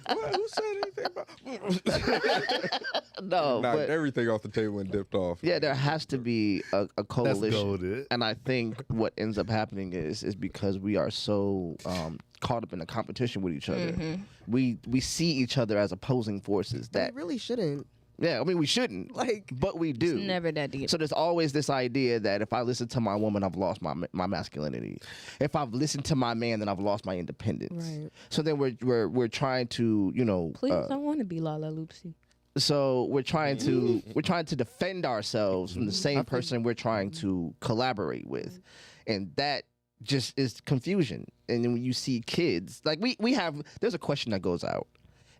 What? Who said anything about? No, Knocked but everything off the table and dipped off. yeah, there has to be a coalition. goated. And I think what ends up happening is because we are so caught up in a competition with each other. We see each other as opposing forces. That We really shouldn't. yeah, I mean we shouldn't, Like, but we do. It's never that deep. So there's always this idea that if I listen to my woman, I've lost my masculinity. If I've listened to my man, then I've lost my independence. Right. So then we're trying to Please, I want to be Lala Loopsy. so we're trying to defend ourselves from the same person we're trying to collaborate with, and that just is confusion. And then when you see kids, like we have, there's a question that goes out.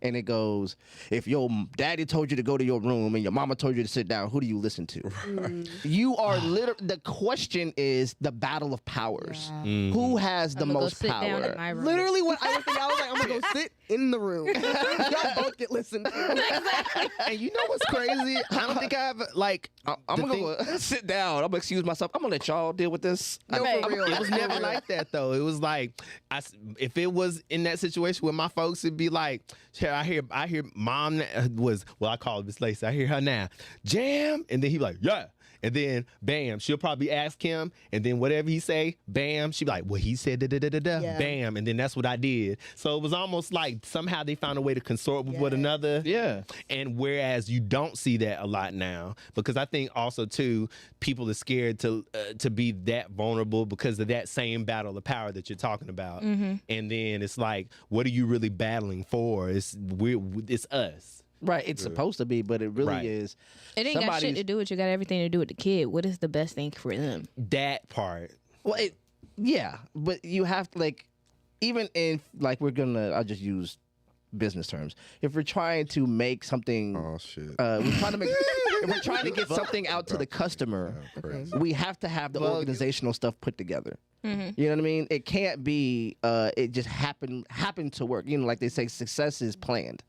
And it goes, if your daddy told you to go to your room and your mama told you to sit down, who do you listen to? You are literally, the question is the battle of powers. Who has the I'm gonna most go sit power? down in my room. literally, what I was thinking, I was like, I'm gonna go sit in the room. Y'all both get listened to. And you know what's crazy? I don't think I have like. I'm the gonna go sit down. I'm gonna excuse myself. I'm gonna let y'all deal with this. No, for real. It was never like that though. It was like, if it was in that situation with my folks, it'd be like, I hear mom was, well, I call Miss Lacey. I hear her now, jam, and then he be like, yeah. And then, bam, she'll probably ask him, and then whatever he say, bam, she be like, well, he said da-da-da-da-da, Yeah. bam, and then that's what I did. So it was almost like somehow they found a way to consort with one another. Yeah. And whereas you don't see that a lot now, because I think also too, people are scared to be that vulnerable because of that same battle of power that you're talking about. And then it's like, what are you really battling for? It's us. Right. It's supposed to be, but it really Right. is. It ain't got shit to do with you. Got everything to do with the kid. What is the best thing for them? That part. Well, yeah, but you have to, like, even if, like, I'll just use business terms. If we're trying to make something, Oh shit. we're trying to make, if we're trying to get something out to the customer, Crazy. we have to have the organizational stuff put together. You know what I mean? It can't be, it just happened to work. You know, like they say, success is planned.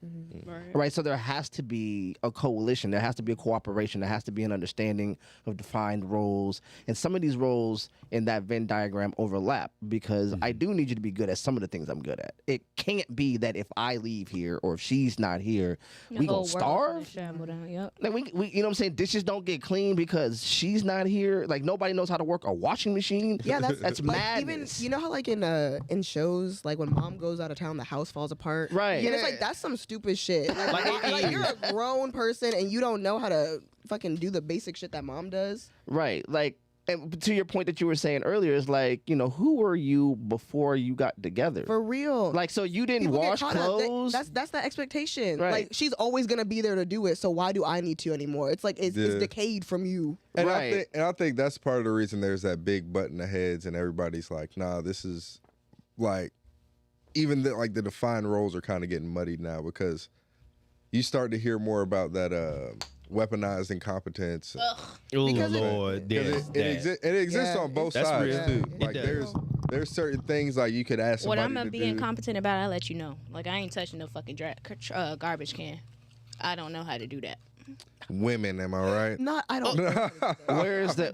Right? So there has to be a coalition. There has to be a cooperation. There has to be an understanding of defined roles. And some of these roles in that Venn diagram overlap because I do need you to be good at some of the things I'm good at. It can't be that if I leave here or if she's not here, we whole gonna world's starve. gonna shamble down. Yep. Like we, you know what I'm saying? Dishes don't get clean because she's not here. Like nobody knows how to work a washing machine. Yeah, that's That's like, madness. even you know how like in shows, like when mom goes out of town, the house falls apart. Right. And it's like that's some stupid shit. Like you're a grown person and you don't know how to fucking do the basic shit that mom does. Right. Like, and to your point that you were saying earlier is like, you know, who were you before you got together? For real. Like, so you didn't People get wash caught up. clothes? That's the expectation. Right. Like she's always gonna be there to do it. So why do I need to anymore? It's like it's Yeah. decayed from you. And Right. I think that's part of the reason there's that big button of heads and everybody's like, nah, this is like, even like the defined roles are kind of getting muddied now because you start to hear more about that weaponized incompetence. Oh Because Lord, there's that. It exists Yeah, on both That's sides real. too. Yeah. Like It does. there's certain things like you could ask What somebody I'm gonna to be do. incompetent about, I'll let you know. Like I ain't touching no fucking garbage can. I don't know how to do that. Women, am I right? Not I don't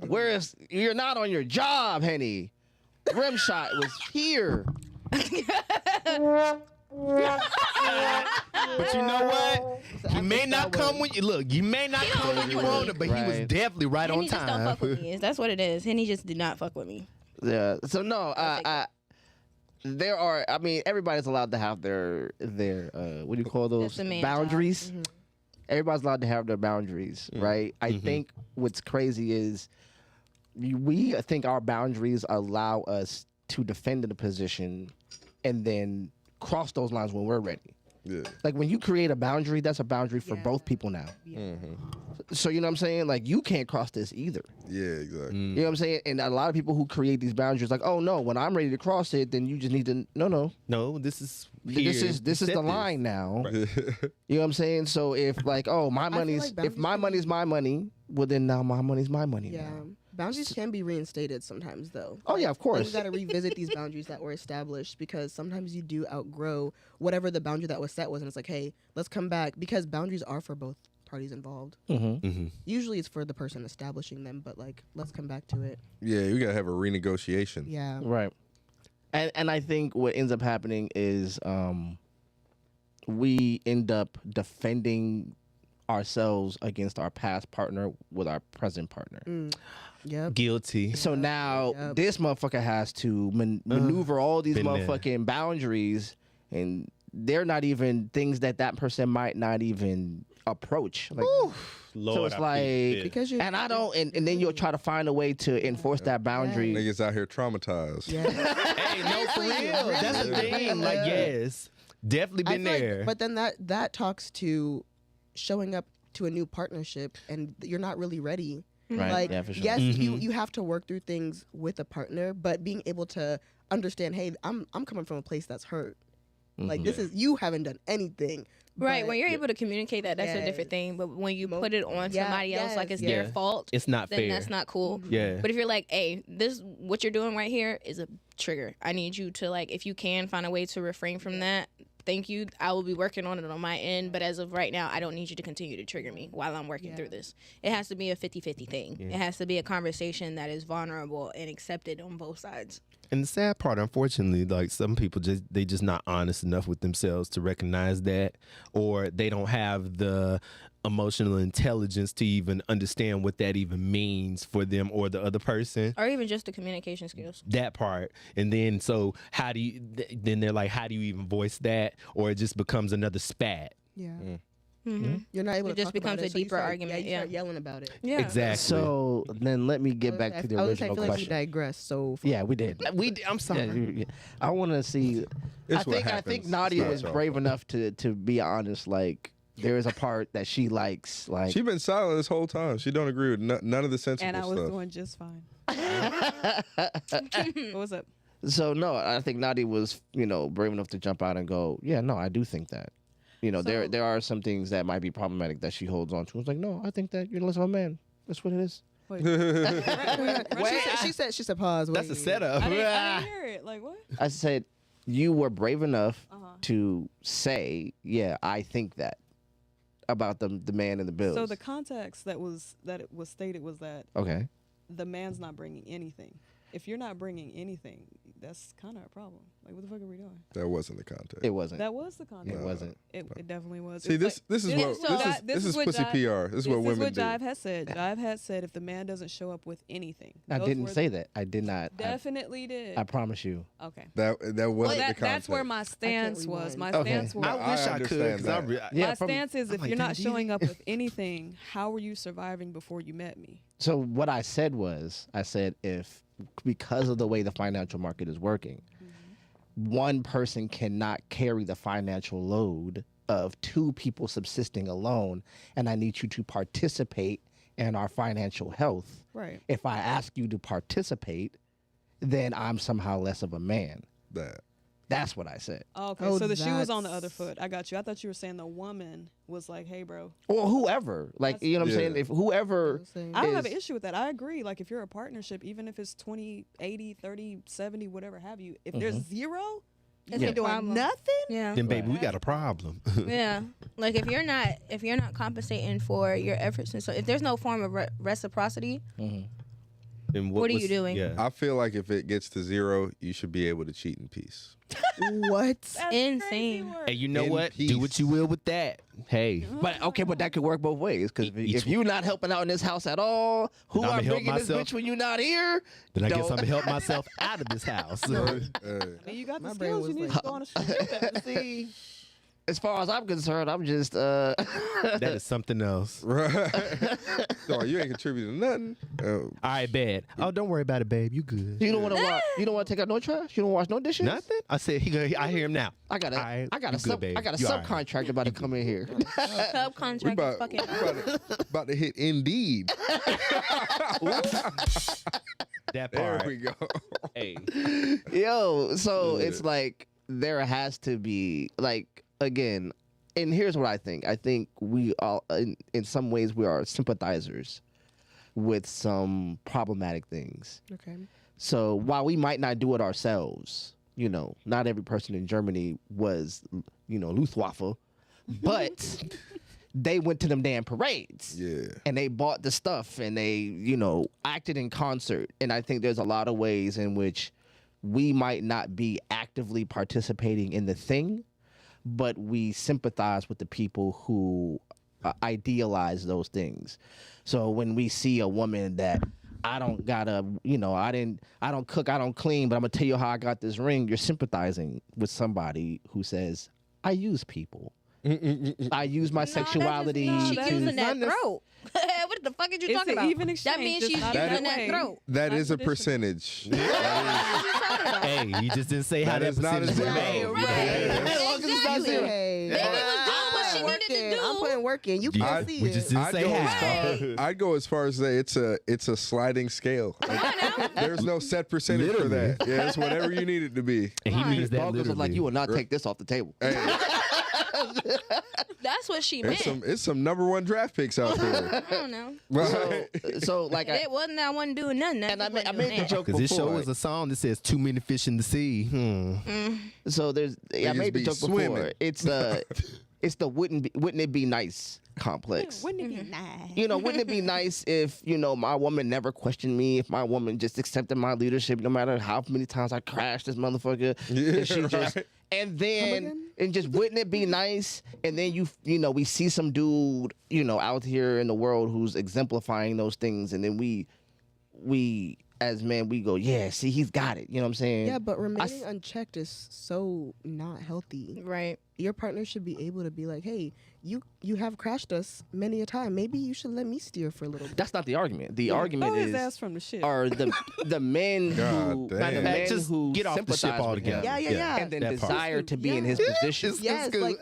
Where is you're not on your job, Henny. Rim shot was here. But you know what? He may not come when you look. You may not come when you want it, but he was Right. definitely right on Henny just don't time. fuck with me. That's what it is. Henny just did not fuck with me. Yeah. So no, there are. I mean, everybody's allowed to have their what do you call those That's a man boundaries? Everybody's allowed to have their boundaries, right? I think what's crazy is we think our boundaries allow us to defend the position and then cross those lines when we're ready. Yeah. Like when you create a boundary, that's a boundary for both people now. So you know what I'm saying? Like you can't cross this either. Yeah, exactly. You know what I'm saying? And a lot of people who create these boundaries, like, oh no, when I'm ready to cross it, then you just need to No, this is here. this is the line now. You know what I'm saying? So if like, oh, my money's like if my boundaries money's my money, well then now my money's my money. Yeah. Now. Boundaries can be reinstated sometimes, though. Oh yeah, of Like, course. you got to revisit these boundaries that were established because sometimes you do outgrow whatever the boundary that was set was, and it's like, hey, let's come back because boundaries are for both parties involved. Usually, it's for the person establishing them, but like, let's come back to it. Yeah, you gotta have a renegotiation. Yeah. Right. And I think what ends up happening is we end up defending ourselves against our past partner with our present partner. Yep. Guilty. So now this motherfucker has to maneuver all these been there. motherfucking boundaries, and they're not even things that person might not even approach. Like, Lord, so it's I like, feel it. Because you and I don't, and then you'll try to find a way to enforce that boundary. Niggas out here traumatized. Yeah. Hey, no, for real. That's the thing. Like, yes, definitely I been feel like- there. but then that talks to showing up to a new partnership, and you're not really ready. Right. Like, Yeah, for sure. yes, you have to work through things with a partner, but being able to understand, hey, I'm coming from a place that's hurt. Like, this is, you haven't done anything. Right, but- when you're able to communicate that, that's a different Yes. thing. But when you put it on somebody else, like it's yes, their yeah. fault, It's not then fair. that's not cool. Yeah. But if you're like, hey, this what you're doing right here is a trigger. I need you to, like, if you can find a way to refrain from that, thank you. I will be working on it on my end. But as of right now, I don't need you to continue to trigger me while I'm working through this. It has to be a 50-50 thing. It has to be a conversation that is vulnerable and accepted on both sides. And the sad part, unfortunately, like some people they just not honest enough with themselves to recognize that, or they don't have the emotional intelligence to even understand what that even means for them or the other person. Or even just the communication skills. That part. And then so how do you then they're like, how do you even voice that? Or it just becomes another spat. Yeah. Mm-hmm. You're not able It to just talk about becomes a so you deeper start- argument, you yeah. start yelling about it. Yeah. Exactly. So then let me get back to the I original feel like we question. digressed. So Yeah, we did. I'm sorry. Yeah, I want to see. It's what I think happens. Nadia It's not was your brave fault. enough to be honest. Like there is a part that she likes. Like She been silent this whole time. She don't agree with none of the sensible And I was stuff. doing just fine. What was up? so. No, I think Nadia was brave enough to jump out and go. Yeah, no, I do think that. So- There are some things that might be problematic that she holds on to. It's like, no, I think that you're less of a man. That's what it is. Wait, she said pause. That's a wait. setup. I didn't hear it. Like what? I said you were brave enough to say, yeah, I think that about the man in the bills. So the context that it was stated was that okay. the man's not bringing anything. If you're not bringing anything, that's kind of a problem. Like, what the fuck are we doing? That wasn't the context. It wasn't. That was the context. It wasn't. It definitely was. See, It's this is like- what so this is what pussy Jive- PR. This is what women do. Jive has said. Jive had said if the man doesn't show up with anything. I those didn't were- say that. I did not. Definitely did. I promise you. Okay. That wasn't Well, the context. that's where my stance was. My Okay. stance was. I wish I could understand because that. Yeah, my from- stance is I'm if like, you're not damn, do you- showing up with anything, how were you surviving before you met me? So what I said was, if because of the way the financial market is working, one person cannot carry the financial load of two people subsisting alone, and I need you to participate in our financial health. Right. If I ask you to participate, then I'm somehow less of a man. That. That's what I said. Okay. Oh, So the shoe was on the that's- other foot. I got you. I thought you were saying the woman was like, hey, bro. Or whoever. Like, you know what I'm Yeah. saying? If whoever I don't have is- an issue with that. I agree. Like, if you're a partnership, even if it's 20, 80, 30, 70, whatever have you, if there's zero, It's you a ain't doing problem. nothing. Yeah. Then baby, we got a problem. Yeah, like if you're not compensating for your efforts, and so if there's no form of reciprocity, Then What are you was- doing? Yeah. I feel like if it gets to zero, you should be able to cheat in peace. What? insane. Hey, you know In what? peace. Do what you will with that. Hey, But okay, but that could work both ways. Because Each- if you're not helping out in this house at all, who I'ma are help bringing this myself. bitch when you're not here? then I guess Don't- I'm gonna help myself out of this house. Hey, I mean, you got the My brain skills. You was need like- to go on a street. See, as far as I'm concerned, I'm just That is something else. Right. So you ain't contributing nothing. All right, bad. Oh, don't worry about it, babe. You good. You don't want to watch. You don't want to take out no trash. You don't wash no dishes. Nothing. I said I hear him now. I got a, All right, I got you a good, babe. I got a You all right. subcontractor about to come in here. We Subcontract about, fucking. about to hit Indeed. That There part. we go. Hey. Yo, so Yeah. it's like there has to be like again, and here's what I think. I think we all, in some ways, we are sympathizers with some problematic things. Okay. So while we might not do it ourselves, you know, not every person in Germany was, you know, Luftwaffe, but they went to them damn parades. Yeah. And they bought the stuff and they, you know, acted in concert. And I think there's a lot of ways in which we might not be actively participating in the thing, but we sympathize with the people who idealize those things. So when we see a woman that I don't gotta, you know, I don't cook, I don't clean, but I'm gonna tell you how I got this ring, you're sympathizing with somebody who says, I use people. I use my sexuality She that's to using that not throat. What the fuck are you It's talking an about? even That exchange, means just she's not using that that way. throat. That Not is a traditional. percentage. Hey, you just didn't say how That that is not percentage a was zero. made. Exactly. Hey, Baby was doing what she I'm needed to working. do. I'm putting work in. You Yeah, can't see we it. just didn't say how. I'd go as far as say it's a sliding scale. Like, there's no set percentage for Literally. that. Yeah, it's whatever you need it to be. And he means that Bogus was like, literally. you will not take this off the table. Hey, That's what she meant. it's some number one draft picks out there. I don't know. Right. So like, It wasn't that I wasn't doing nothing. I made the joke Because this show before. is a song that says too many fish in the sea. So there's, I Niggas made the be joke before. swimming. It's the wouldn't it be nice complex. Wouldn't it be nice? You know, wouldn't it be nice if, you know, my woman never questioned me, if my woman just accepted my leadership no matter how many times I crashed this motherfucker. Yeah, and she just right. and then and just wouldn't it be nice? And then you know, we see some dude, you know, out here in the world who's exemplifying those things, and then we as men we go, yeah, see, he's got it. You know what I'm saying? Yeah, but remaining unchecked is so not healthy. Right. Your partner should be able to be like, hey, you have crashed us many a time. Maybe you should let me steer for a little bit. That's not the argument. The argument Throw his ass is from the ship. are the men who God the damn. men Just who get off the ship sympathize with altogether. him, Yeah. and then that part. desire to be in his position. Yes, like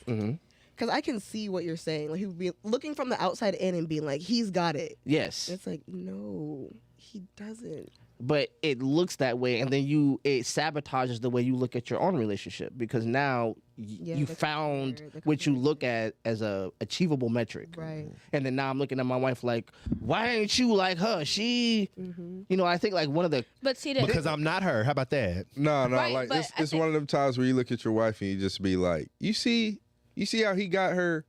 Mhm. because I can see what you're saying. Like he would be looking from the outside in and being like, he's got it. Yes, It's like, no, he doesn't. but it looks that way, and then it sabotages the way you look at your own relationship, because now you the found compare, the what you look comparison. at as a achievable metric, Right. and then now I'm looking at my wife like, why ain't you like her? She, you know, I think like one of the But see that Because I'm not her. How about that? No, Right, like but it's, I it's think- one of them times where you look at your wife and you just be like, you see how he got her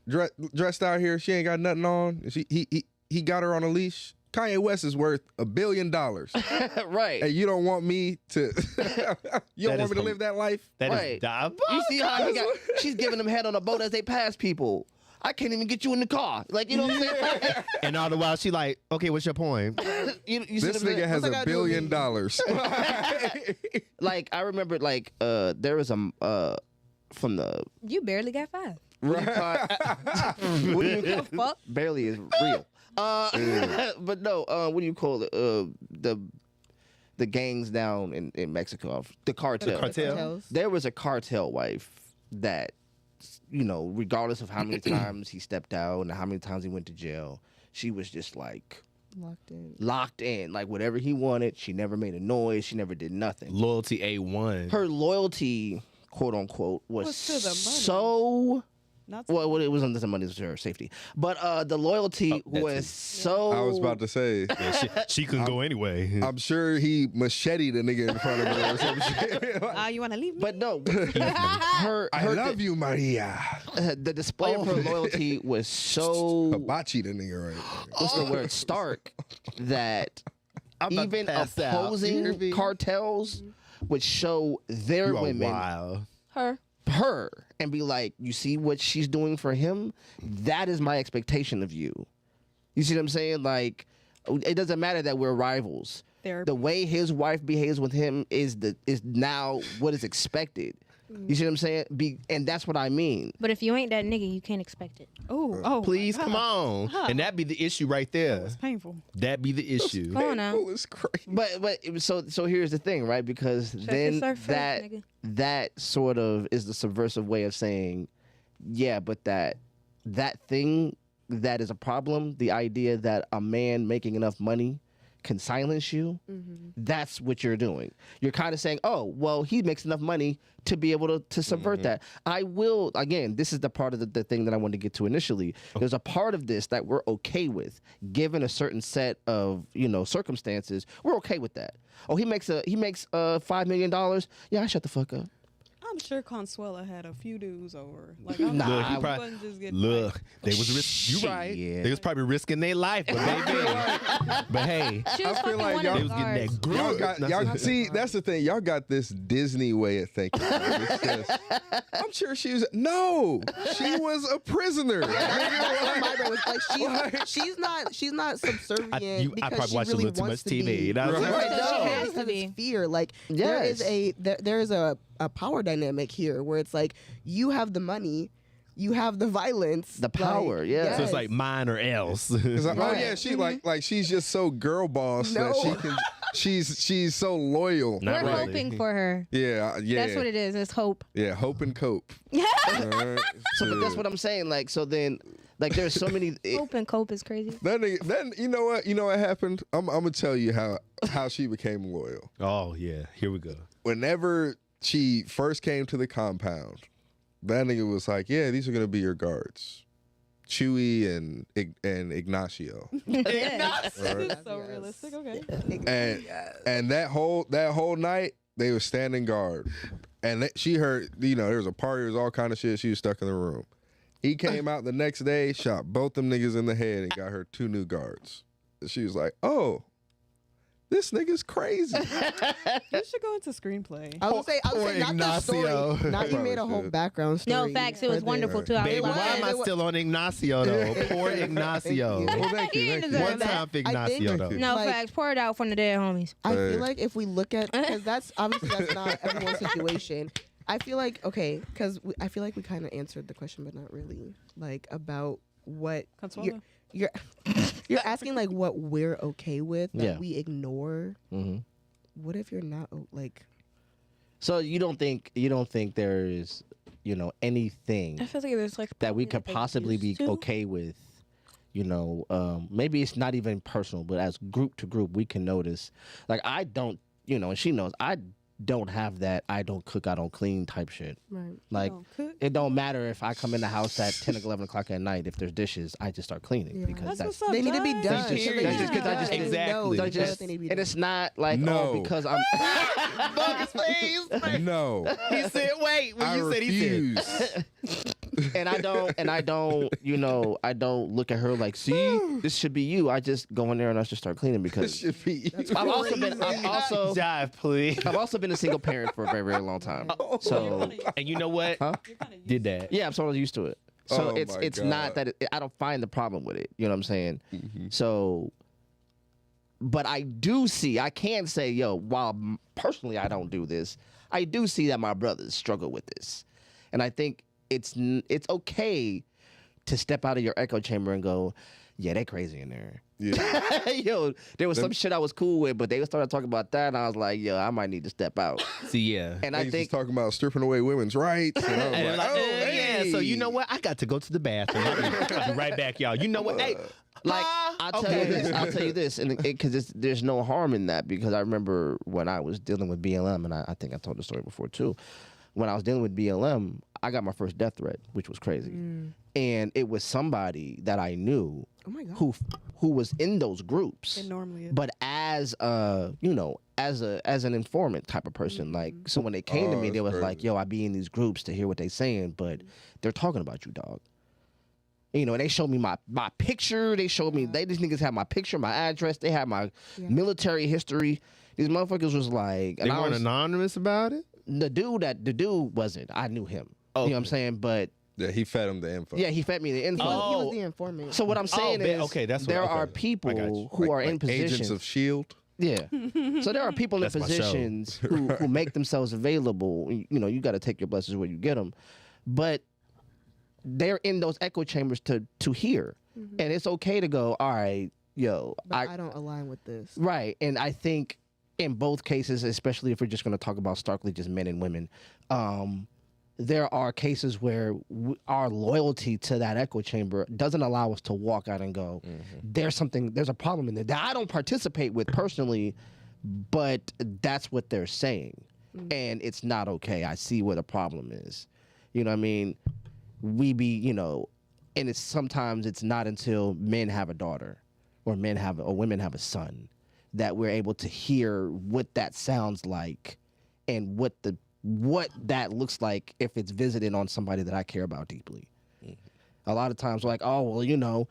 dressed out here? She ain't got nothing on. He got her on a leash. Kanye West is worth $1 billion. right. And you don't want me to you don't That want is me to live that life? That is Right. diabolical. You see how he got? She's giving them head on a boat as they pass people. I can't even get you in the car. Like, you know what I'm saying? And all the while she like, okay, what's your point? you see This what I'm nigga has What's that $1 got to do with billion. me? like I remember like there was from the you barely got 5. what do you call what do you call Fuck. barely is real. But no, what do you call it? The gangs down in Mexico, the cartel. Cartel. Cartels. There was a cartel wife that, you know, regardless of how many times he stepped out and how many times he went to jail, she was just like Locked in. like whatever he wanted. She never made a noise. She never did nothing. Loyalty A1. Her loyalty, quote unquote, was Was to the money. so. Not Well, it wasn't the money, it was her safety. But the loyalty that was too. so. I was about to say, She couldn't go anyway. I'm sure he macheted a nigga in front of her or some shit. Ah, you want to leave me? But no, her I love you, Maria. the display of her loyalty was so. Hibachi the nigga right What's the word? Stark. That I'm about to even pass out. You hear opposing me? cartels would show their You are women wild. her and be like, you see what she's doing for him? That is my expectation of you. You see what I'm saying? Like, it doesn't matter that we're rivals. Therapy. The way his wife behaves with him is now what is expected. You see what I'm saying? And that's what I mean. But if you ain't that nigga, you can't expect it. Oh, Please come on, and that be the issue right there. It's painful. That be the issue. Come on now. It's crazy. But so here's the thing, right? Because then surf first, that nigga. that sort of is the subversive way of saying, yeah, but that thing that is a problem, the idea that a man making enough money can silence you, that's what you're doing. You're kind of saying, oh, well, he makes enough money to be able to subvert that. I will, again, this is the part of the thing that I wanted to get to initially. There's a part of this that we're okay with, given a certain set of, circumstances. We're okay with that. Oh, he makes $5 million. Yeah, I shut the fuck up. I'm sure Consuela had a few dudes over. Like, Nah, he I wasn't just getting Look, they was you right. Shit. They was probably risking their life, but but hey, She was I feel fucking like one y'all- they of was the getting guards. that group. Y'all see, that's the thing. Y'all got this Disney way of thinking. It's just- I'm sure she was a prisoner. My brain was like, she's not subservient I because probably she watched really a little too wants much to TV. be. You know what I'm saying? Right, No. she She has has to to be be. fear. Like Yes. there is a power dynamic here where it's like you have the money, you have the violence, The power, yeah. So it's like mine or else. It's like, oh Right. yeah, she like she's just so girl boss that she No. can. She's so loyal. Not We're really. hoping for her. Yeah. That's what it is. It's hope. Yeah, hope and cope. Alright, But that's what I'm saying. Like, so then, like, there's so many. Hope and cope is crazy. Then you know what happened? I'm gonna tell you how she became loyal. Oh yeah, here we go. Whenever she first came to the compound, that nigga was like, "Yeah, these are gonna be your guards, Chewy and Ignacio." It's Alright. so realistic. Okay. And that whole night they were standing guard, and she heard there was a party, there was all kind of shit. She was stuck in the room. He came out the next day, shot both them niggas in the head, and got her 2 new guards. And she was like, "Oh, this nigga's crazy." You should go into screenplay. I was gonna say not the Ignacio. story. Not you made a whole Probably background story. No, facts. It was for wonderful there. too. I Baby, love why am I it. still on Ignacio though? Poor Ignacio. Thank you. Well, thank you. He Thank you. deserved One that. time for I think- Ignacio though. No Like- facts. Pour it out from the dead homies. I Hey. feel like if we look at, because that's obviously that's not everyone's situation. I feel like I feel like we kind of answered the question, but not really. Like about what Consuela. you're you're asking, like what we're okay with that Yeah. we ignore. hmm What if you're not like? So you don't think there is, anything I feel like there's like that we probably could they possibly be used to. okay with, maybe it's not even personal, but as group to group, we can notice. Like I don't, and she knows I don't have that. I don't cook, I don't clean type shit. Right. Like Don't cook. it don't matter if I come in the house at 10 or 11 o'clock at night. If there's dishes, I just start cleaning Yeah. because That's that's. what's up. They need to be guys. done. just- So they that's need just to be 'cause I just- done. And we know Exactly. that They just- they need to be and done. it's not like No. because I'm. Focus, please. No, He said, "Wait." When I you said, he said, refuse. and I don't look at her like, see, this should be you. I just go in there and I just start cleaning This because should be. I've "Jive, please." also been a single parent for a very, very long time. So And you know what? Huh? You're kind of Did that? yeah, I'm sort of used to it. So Oh it's my not God. that I don't find the problem with it. You know what I'm saying? Mm-hmm. So, but I do see. I can say, yo, while personally I don't do this, I do see that my brothers struggle with this, and I think it's okay to step out of your echo chamber and go, yeah, they crazy in there. Yeah. Yo, there was some shit I was cool with, but they started talking about that, and I was like, yo, I might need to step out. See, yeah. And I I think think talking about stripping away women's rights. And I was And like, like, oh, yeah. So you hey. know what? I got to go to the bathroom. I'll be right back, y'all. You know what? Hey, like I'll tell you this. I'll tell you this, and because there's no harm in that, because I remember when I was dealing with BLM, and I think I told the story before too. When I was dealing with BLM, I got my first death threat, which was crazy, and it was somebody that I knew Oh my god. who was in those groups, It normally is. but as as an informant type of person. Like, so when they came to Oh, me, they that's was like, crazy. yo, I be in these groups to hear what they saying, but they're talking about you, dog. And they showed me my picture. They showed me these niggas had my picture, my address. They had my military history. These motherfuckers was like, they and I weren't was, anonymous about it. the dude wasn't. I knew him. You know what I'm saying? But Yeah, he fed him the info. yeah, he fed me the info. He Oh. was the informant. So what I'm saying is, okay, that's what- there okay. are I got people you. who are in Agents positions. of Shield. Yeah. So there are people in That's my show. positions who make themselves available. You got to take your blessings where you get them, but they're in those echo chambers to hear, and it's okay to go. All right, yo, But I don't align with this. right. And I think in both cases, especially if we're just going to talk about starkly just men and women, there are cases where our loyalty to that echo chamber doesn't allow us to walk out and go, there's a problem in there that I don't participate with personally, but that's what they're saying. And it's not okay. I see where the problem is. You know what I mean? And sometimes it's not until men have a daughter or women have a son that we're able to hear what that sounds like and what that looks like if it's visited on somebody that I care about deeply. A lot of times we're like, oh, well,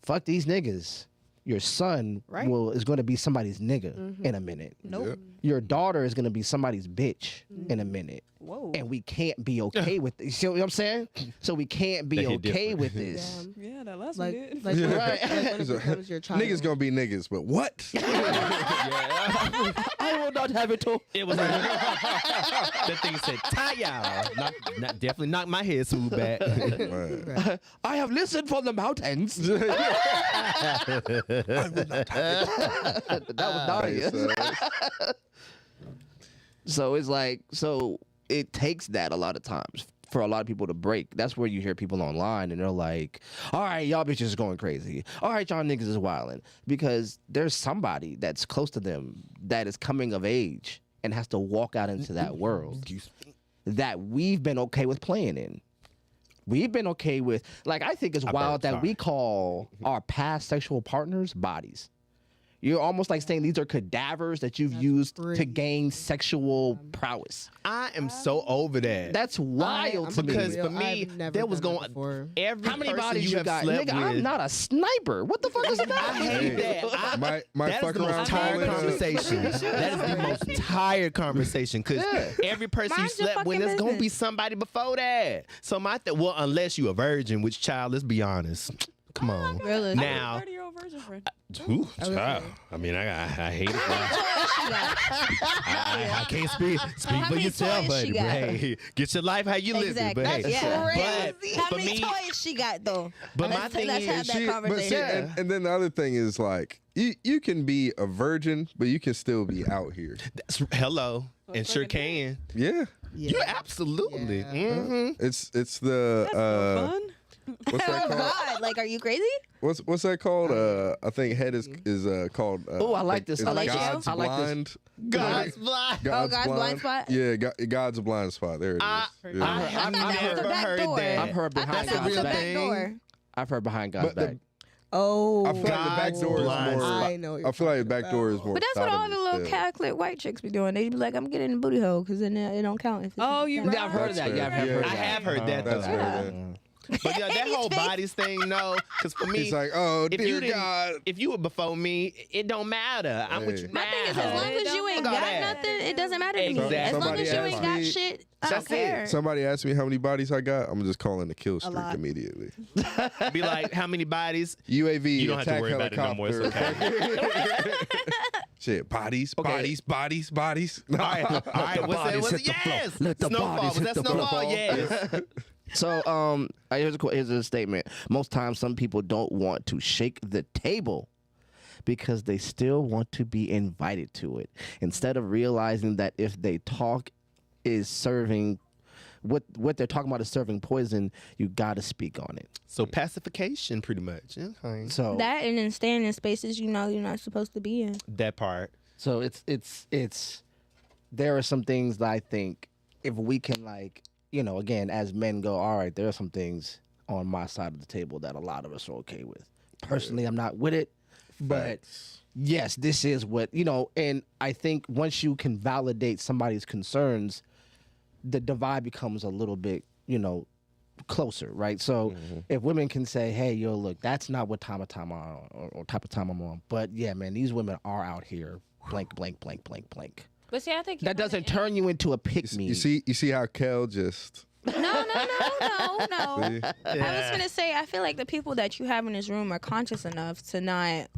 fuck these niggas. Your son is going to be somebody's nigga in a minute. Nope. Yep. Your daughter is going to be somebody's bitch in a minute. Whoa. And we can't be okay with this. You see what I'm saying? So we can't be They hit okay different. with this. Yeah, that last one Like, did. like, when, Right. like when it becomes your child. Niggas gonna be niggas, but what? I will not have it all. It was that thing said, tie y'all. Definitely knocked my head smooth back. Right. I have listened from the mountains. I would not have That was Nadia. it. So it's like, it takes that a lot of times for a lot of people to break. That's where you hear people online and they're like, all right, y'all bitches is going crazy. All right, y'all niggas is wilding. Because there's somebody that's close to them that is coming of age and has to walk out into that world that we've been okay with playing in. We've been okay with, I think it's wild that we call our past sexual partners bodies. You're almost like saying these are cadavers that you've used to gain sexual prowess. I am so over that. That's wild to me. Because for me, I've never there was done going that before. every How many person bodies you have got? slept Nigga, with. I'm not a sniper. What the fuck is that? I hate Hey, that. my That is fuck the most around tired calling conversation. That is the most tired conversation because every person you Mind your slept with, fucking there's gonna be business. somebody before that. So well, unless you a virgin, which child? Let's be honest. Come on. Really? Now, 30-year-old virgin friend. ooh, child. I mean, I hate it. I can't speak for many yourself, toys buddy. she But got? hey, get your life how you live it. Exactly. But hey, That's yeah. but How for many me, toys she got though? but my thing let's have is, that conversation. and then the other thing is you can be a virgin, but you can still be out here. hello, and it's sure like a can. Yeah, Yeah. You absolutely. Yeah. Mhm. it's the That's no fun. what's that Oh called? God! Like, are you crazy? What's that called? I think head is called. Oh, I like this. is I like this. God's I like this. blind. God's blind. God's blind spot? Yeah, God's blind spot. There it is. I Yeah. have I thought that was never the back heard door. that. I've heard behind I thought that God's was the back. back door. I've heard behind God's But the- back. Oh, I feel like the back God's door is blind more. spot. I know what you're I feel like the talking back door is about. more. But that's what all the sodomy little still. Catholic white chicks be doing. They be like, I'm getting the booty hole because then it don't count. If it's Oh, you not- right. Yeah, I've heard of that. Yeah, I've heard Yeah. I that. have heard that though. That's fair. Yeah. But yeah, that whole bodies thing, no. Because for me, He's like, oh if dear you didn't, God. if you were before me, it don't matter. I'm with you Hey. now. My thing is, as long as you ain't Fuck all got that. nothing, it doesn't matter to me. Exactly. As long Somebody as you ain't asked got me- shit, I don't That's it. care. Somebody asked me how many bodies I got. I'm just calling the kill streak lot. immediately. Be like, how many bodies? UAV. You don't have to attack worry about it no more. It's helicopter. okay. Shit, bodies. Okay. Bodies. All right, what's that? bodies hit the floor. Yes. Let the Snowfall. bodies Was hit that the floor. Snowfall? Yes. So, here's a statement. Most times, some people don't want to shake the table because they still want to be invited to it. Instead of realizing that if they talk is serving, what they're talking about is serving poison, you got to speak on it. So pacification, pretty much. Okay. So That and then staying in spaces you know you're not supposed to be in. That part. So it's there are some things that I think if we can again, as men go, all right, there are some things on my side of the table that a lot of us are okay with. Personally, I'm not with it, but yes, this is what, and I think once you can validate somebody's concerns, the divide becomes a little bit, closer, right? So if women can say, hey, yo, look, that's not what time I'm on or type of time I'm on. But yeah, man, these women are out here blank, blank, blank, blank, blank. But see, I think That doesn't turn you into a pick-me. You see how Kel just. No. See? I was gonna say, I feel like the people that you have in this room are conscious enough to not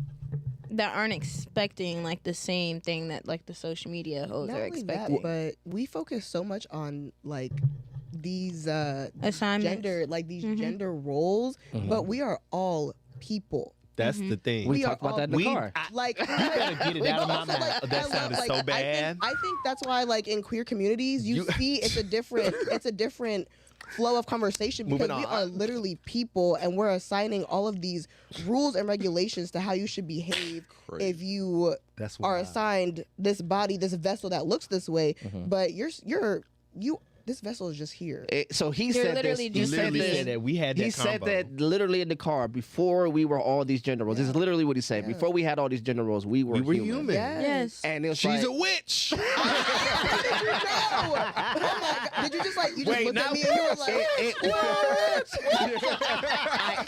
that aren't expecting like the same thing that like the social media hoes Not are only expecting. that, but we focus so much on like these Assignments. gender, like these gender roles, but we are all people. That's the thing. We We are talked about all- that in the we- car. Like, better get it out of my also, mouth. That I love, sounded so bad. I think that's why, like in queer communities, you see it's a different flow of conversation because Moving we on. are literally people, and we're assigning all of these rules and regulations to how you should behave if you That's are wild. assigned this body, this vessel that looks this way, but you. This vessel is just here. So he They're said this. literally He just said Literally this. said that we had that He said combo. that literally in the car before we were all these gender roles. This is literally what he said. Yeah. Before we had all these gender roles, we were human. Yes. And it was She's like, a witch. How did you know? Oh my God. Did you just like, you just Wait, looked now- at me and you were like,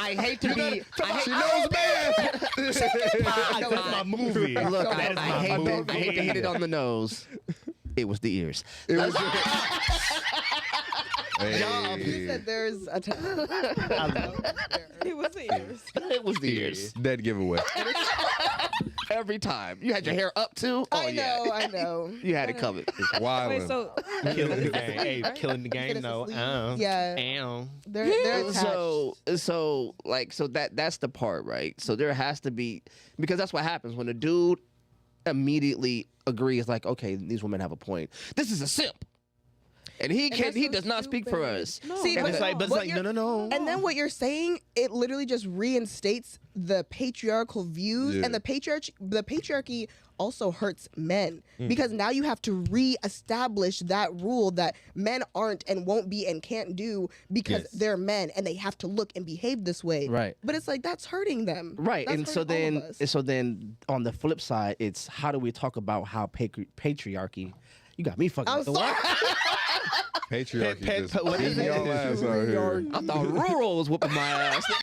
I hate to be. She knows man. That's my movie. Look, That is I my hate movie. I hate to hit it on the nose. It was the ears. It was you said there's a It was ears. It was the ears. dead giveaway. Every time. You had your hair up too. Oh I know. You had it covered. It's wild. Wait, so Killing the game. Hey, killing the Get game. us No. asleep. Yeah. Ow. They're attached. So that's the part, right? So there has to be, because that's what happens when a dude immediately agrees, like, okay, these women have a point. This is a simp. And he that's he so does not speak for stupid. us. See, But it's like, what no. And then what you're saying, it literally just reinstates the patriarchal views, Yeah. and the patriarchy also hurts men because now you have to re-establish that rule that men aren't and won't be and can't do because Yes. they're men and they have to look and behave this way. Right. But it's like that's hurting them. Right. That's And so hurting all of us. on the flip side, it's how do we talk about how patriarchy, you got me fucking I'm up the sorry. Patriarchy just what is beating it? y'all ass out here. I thought rural was whooping my ass.